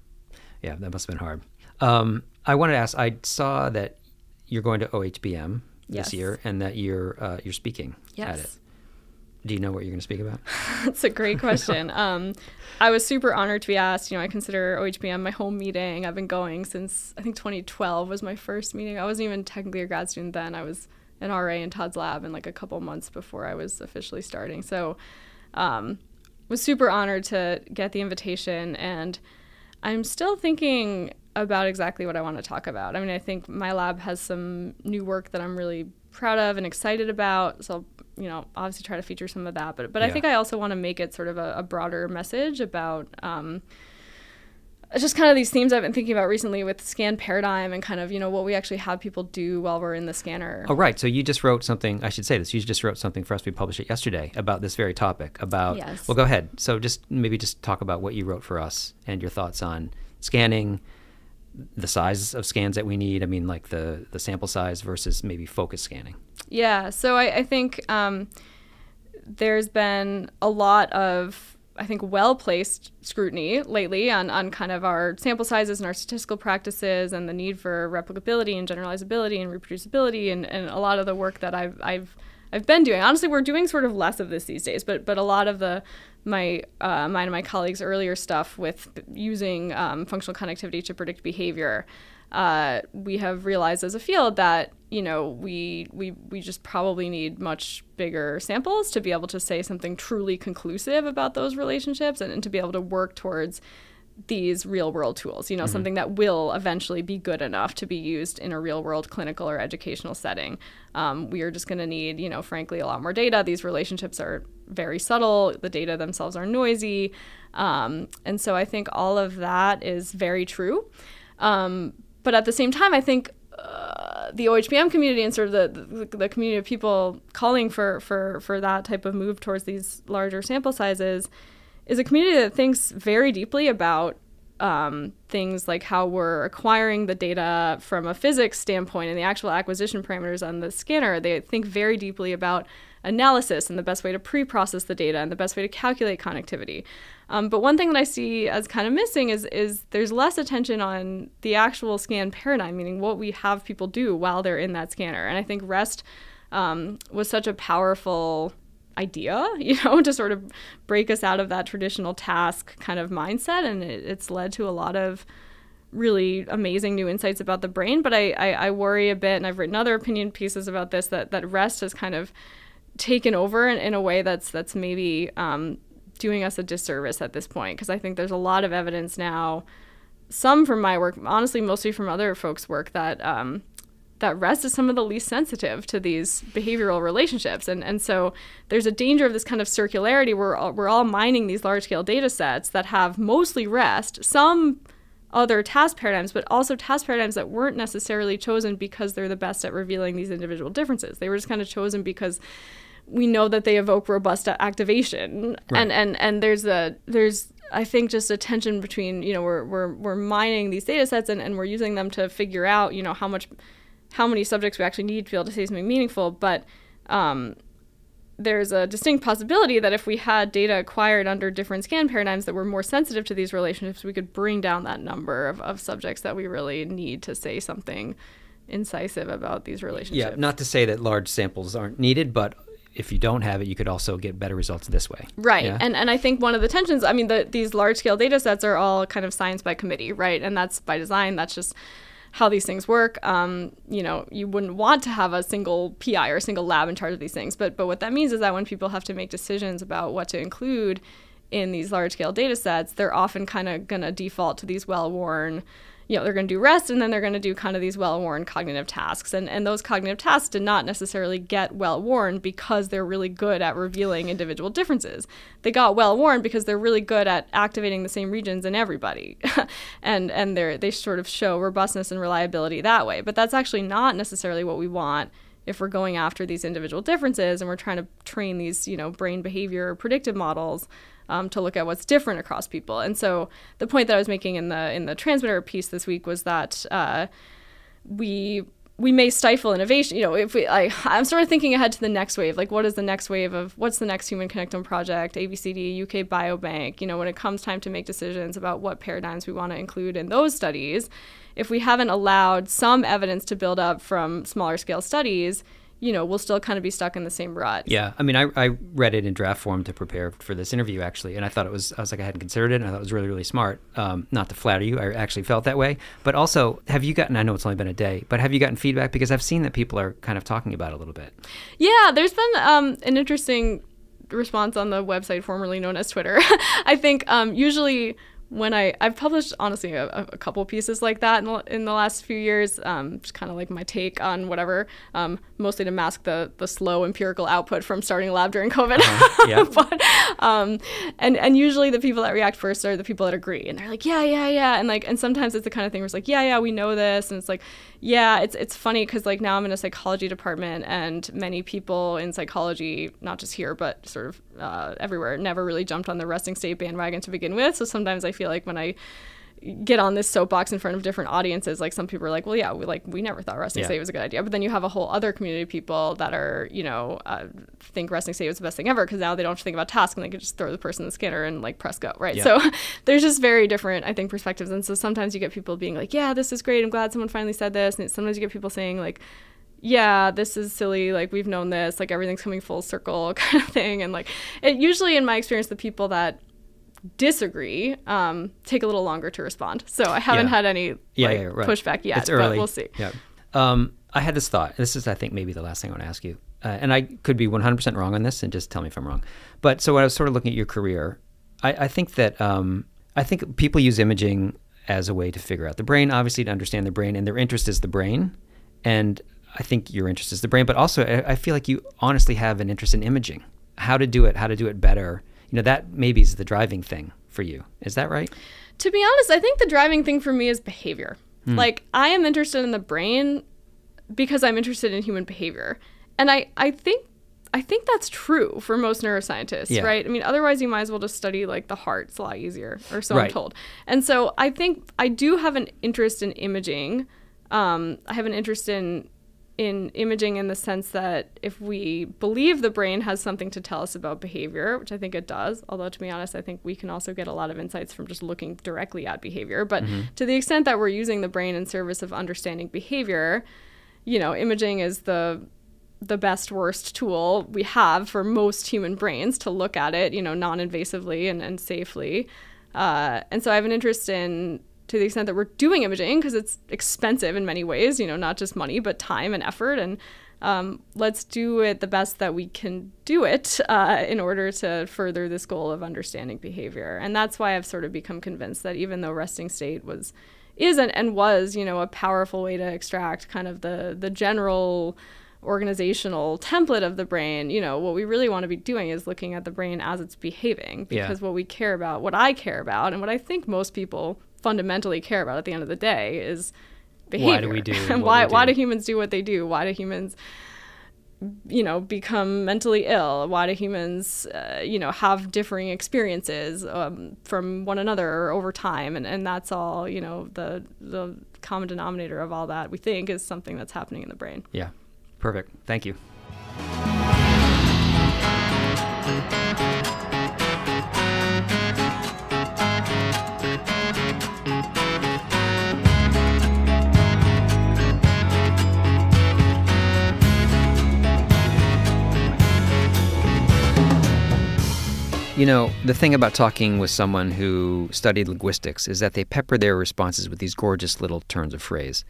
Yeah, that must have been hard. I wanted to ask, I saw that you're going to OHBM this year, and that you're speaking at it. Do you know what you're going to speak about? That's a great question. I was super honored to be asked. I consider OHBM my home meeting. I've been going since, I think 2012 was my first meeting. I wasn't even technically a grad student then. I was an RA in Todd's lab in like a couple months before I was officially starting. So was super honored to get the invitation, and I'm still thinking about exactly what I want to talk about. I mean, I think my lab has some new work that I'm really proud of and excited about. So, obviously try to feature some of that. But I think I also want to make it sort of a broader message about just kind of these themes I've been thinking about recently with scan paradigm and kind of, what we actually have people do while we're in the scanner. Oh, right. So you just wrote something, I should say this, you just wrote something for us. We published it yesterday about this very topic about, well, go ahead. So maybe just talk about what you wrote for us and your thoughts on scanning, the size of scans that we need. I mean, like the sample size versus maybe focus scanning. Yeah. So I think there's been a lot of, I think, well-placed scrutiny lately on kind of our sample sizes and our statistical practices and the need for replicability and generalizability and reproducibility and a lot of the work that I've been doing. Honestly, we're doing sort of less of this these days, but a lot of mine and my colleagues' earlier stuff with using functional connectivity to predict behavior, we have realized as a field that we just probably need much bigger samples to be able to say something truly conclusive about those relationships and to be able to work towards these real world tools, something that will eventually be good enough to be used in a real world clinical or educational setting. We are just going to need, frankly, a lot more data. These relationships are very subtle. The data themselves are noisy. And so I think all of that is very true. But at the same time, I think the OHPM community and sort of the community of people calling for that type of move towards these larger sample sizes is a community that thinks very deeply about things like how we're acquiring the data from a physics standpoint and the actual acquisition parameters on the scanner. They think very deeply about analysis and the best way to pre-process the data and the best way to calculate connectivity. But one thing that I see as kind of missing is there's less attention on the actual scan paradigm, meaning what we have people do while they're in that scanner. And I think REST was such a powerful idea, to sort of break us out of that traditional task kind of mindset. And it's led to a lot of really amazing new insights about the brain. But I worry a bit, and I've written other opinion pieces about this, that REST has kind of taken over in a way that's maybe doing us a disservice at this point. Because I think there's a lot of evidence now, some from my work, honestly, mostly from other folks' work, that REST is some of the least sensitive to these behavioral relationships. And so there's a danger of this kind of circularity where we're all mining these large-scale data sets that have mostly REST, some other task paradigms, but also task paradigms that weren't necessarily chosen because they're the best at revealing these individual differences. They were just kind of chosen because we know that they evoke robust activation. Right. And there's I think just a tension between, we're mining these data sets and we're using them to figure out, how many subjects we actually need to be able to say something meaningful. But there's a distinct possibility that if we had data acquired under different scan paradigms that were more sensitive to these relationships, we could bring down that number of subjects that we really need to say something incisive about these relationships. Yeah, not to say that large samples aren't needed, but if you don't have it, you could also get better results this way. Right. Yeah? And I think one of the tensions, these large-scale data sets are all kind of science by committee, right? And that's by design. That's just how these things work. You wouldn't want to have a single PI or a single lab in charge of these things. But what that means is that when people have to make decisions about what to include in these large-scale data sets, they're often kind of going to default to these well-worn, they're going to do REST, and then they're going to do kind of these well-worn cognitive tasks. And those cognitive tasks did not necessarily get well-worn because they're really good at revealing individual differences. They got well-worn because they're really good at activating the same regions in everybody. and they sort of show robustness and reliability that way. But that's actually not necessarily what we want if we're going after these individual differences and we're trying to train these, brain behavior predictive models to look at what's different across people. And so the point that I was making in the transmitter piece this week was that we may stifle innovation. If I'm sort of thinking ahead to the next wave. Like, what is the next wave of what's the next human connectome project, ABCD, UK Biobank? When it comes time to make decisions about what paradigms we want to include in those studies, if we haven't allowed some evidence to build up from smaller scale studies, we'll still kind of be stuck in the same rut. Yeah. I read it in draft form to prepare for this interview, actually. And I hadn't considered it. And I thought it was really, really smart. Not to flatter you. I actually felt that way. But also, have you gotten, I know it's only been a day, but have you gotten feedback? Because I've seen that people are kind of talking about it a little bit. Yeah, there's been an interesting response on the website formerly known as Twitter. I think usually when I've published, honestly, a couple pieces like that in the last few years, just kind of like my take on whatever, mostly to mask the slow empirical output from starting a lab during COVID. Yeah. But, and usually the people that react first are the people that agree. And they're like, yeah. And sometimes it's the kind of thing where it's like, yeah, we know this. And it's like, yeah, it's funny because like now I'm in a psychology department and many people in psychology, not just here, but sort of everywhere, never really jumped on the resting state bandwagon to begin with. So sometimes I feel like when I get on this soapbox in front of different audiences, like some people are like, well, yeah, we never thought resting state was a good idea. But then you have a whole other community of people that are, think resting state was the best thing ever because now they don't have to think about tasks and they can just throw the person in the scanner and like press go, right? Yeah. So there's just very different, I think, perspectives. And so sometimes you get people being like, yeah, this is great. I'm glad someone finally said this. And sometimes you get people saying like, yeah, this is silly. Like we've known this, like everything's coming full circle kind of thing. And like it usually in my experience, the people that disagree take a little longer to respond. So I haven't had any pushback yet, it's early. but we'll see. Yeah. I had this thought. This is, I think, maybe the last thing I want to ask you. And I could be 100% wrong on this, and just tell me if I'm wrong. But so when I was sort of looking at your career, I think that I think people use imaging as a way to figure out the brain, obviously to understand the brain, and their interest is the brain. And I think your interest is the brain, but also I feel like you honestly have an interest in imaging, how to do it better. That maybe is the driving thing for you. Is that right? To be honest, I think the driving thing for me is behavior. Like, I am interested in the brain because I'm interested in human behavior. And I think that's true for most neuroscientists, right? I mean, otherwise you might as well just study like the heart. It's a lot easier, or so I'm told. And so I think I do have an interest in imaging. I have an interest in imaging in the sense that if we believe the brain has something to tell us about behavior, which I think it does, although to be honest, I think we can also get a lot of insights from just looking directly at behavior. But to the extent that we're using the brain in service of understanding behavior, imaging is the best, worst tool we have for most human brains to look at it, non-invasively and safely. And so I have an interest in, to the extent that we're doing imaging, because it's expensive in many ways, not just money, but time and effort. And let's do it the best that we can do it in order to further this goal of understanding behavior. And that's why I've sort of become convinced that even though resting state was a powerful way to extract kind of the general organizational template of the brain, what we really want to be doing is looking at the brain as it's behaving, because what I care about, and what I think most people fundamentally care about at the end of the day is behavior. Why do we do and why do humans do what they do? Why do humans become mentally ill? Why do humans have differing experiences from one another or over time? And that's all, the common denominator of all that, we think, is something that's happening in the brain. Yeah. Perfect. Thank you. The thing about talking with someone who studied linguistics is that they pepper their responses with these gorgeous little turns of phrase.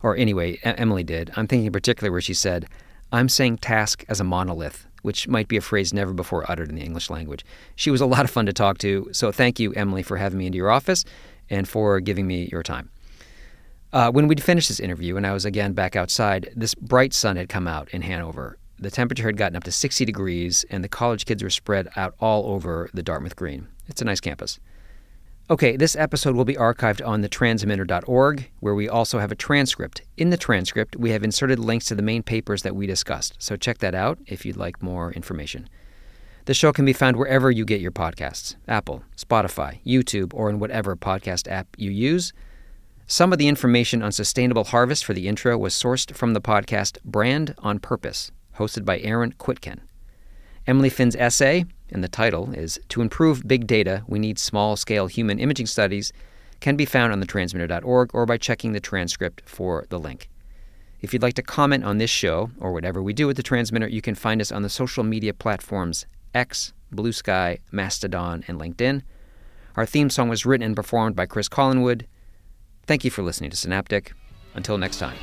Or anyway, Emily did. I'm thinking in particular where she said, "I'm saying task as a monolith," which might be a phrase never before uttered in the English language. She was a lot of fun to talk to, so thank you, Emily, for having me into your office and for giving me your time. When we'd finished this interview and I was again back outside, this bright sun had come out in Hanover. The temperature had gotten up to 60 degrees, and the college kids were spread out all over the Dartmouth Green. It's a nice campus. Okay, this episode will be archived on thetransmitter.org, where we also have a transcript. In the transcript, we have inserted links to the main papers that we discussed, so check that out if you'd like more information. The show can be found wherever you get your podcasts: Apple, Spotify, YouTube, or in whatever podcast app you use. Some of the information on sustainable harvest for the intro was sourced from the podcast Brand on Purpose, hosted by Aaron Quitken. Emily Finn's essay, and the title is "To Improve Big Data, We Need Small-Scale Human Imaging Studies," can be found on thetransmitter.org or by checking the transcript for the link. If you'd like to comment on this show or whatever we do at The Transmitter, you can find us on the social media platforms X, Blue Sky, Mastodon, and LinkedIn. Our theme song was written and performed by Chris Collinwood. Thank you for listening to Synaptic. Until next time.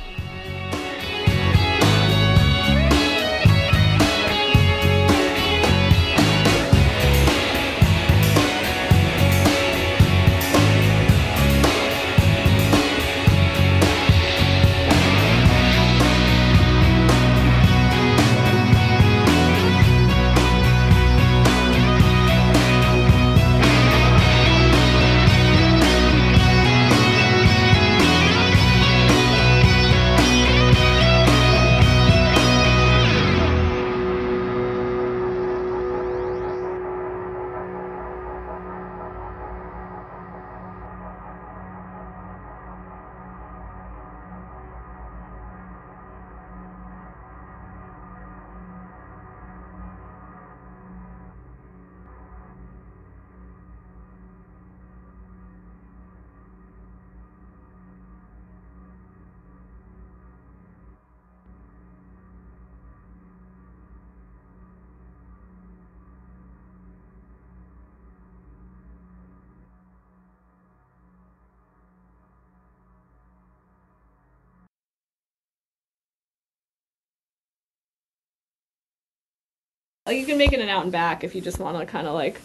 Like, you can make it an out and back if you just want to kind of like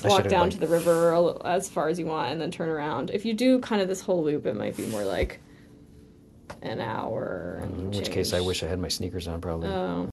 walk down to the river as far as you want and then turn around. If you do kind of this whole loop, it might be more like an hour. In which case, I wish I had my sneakers on, probably. Oh.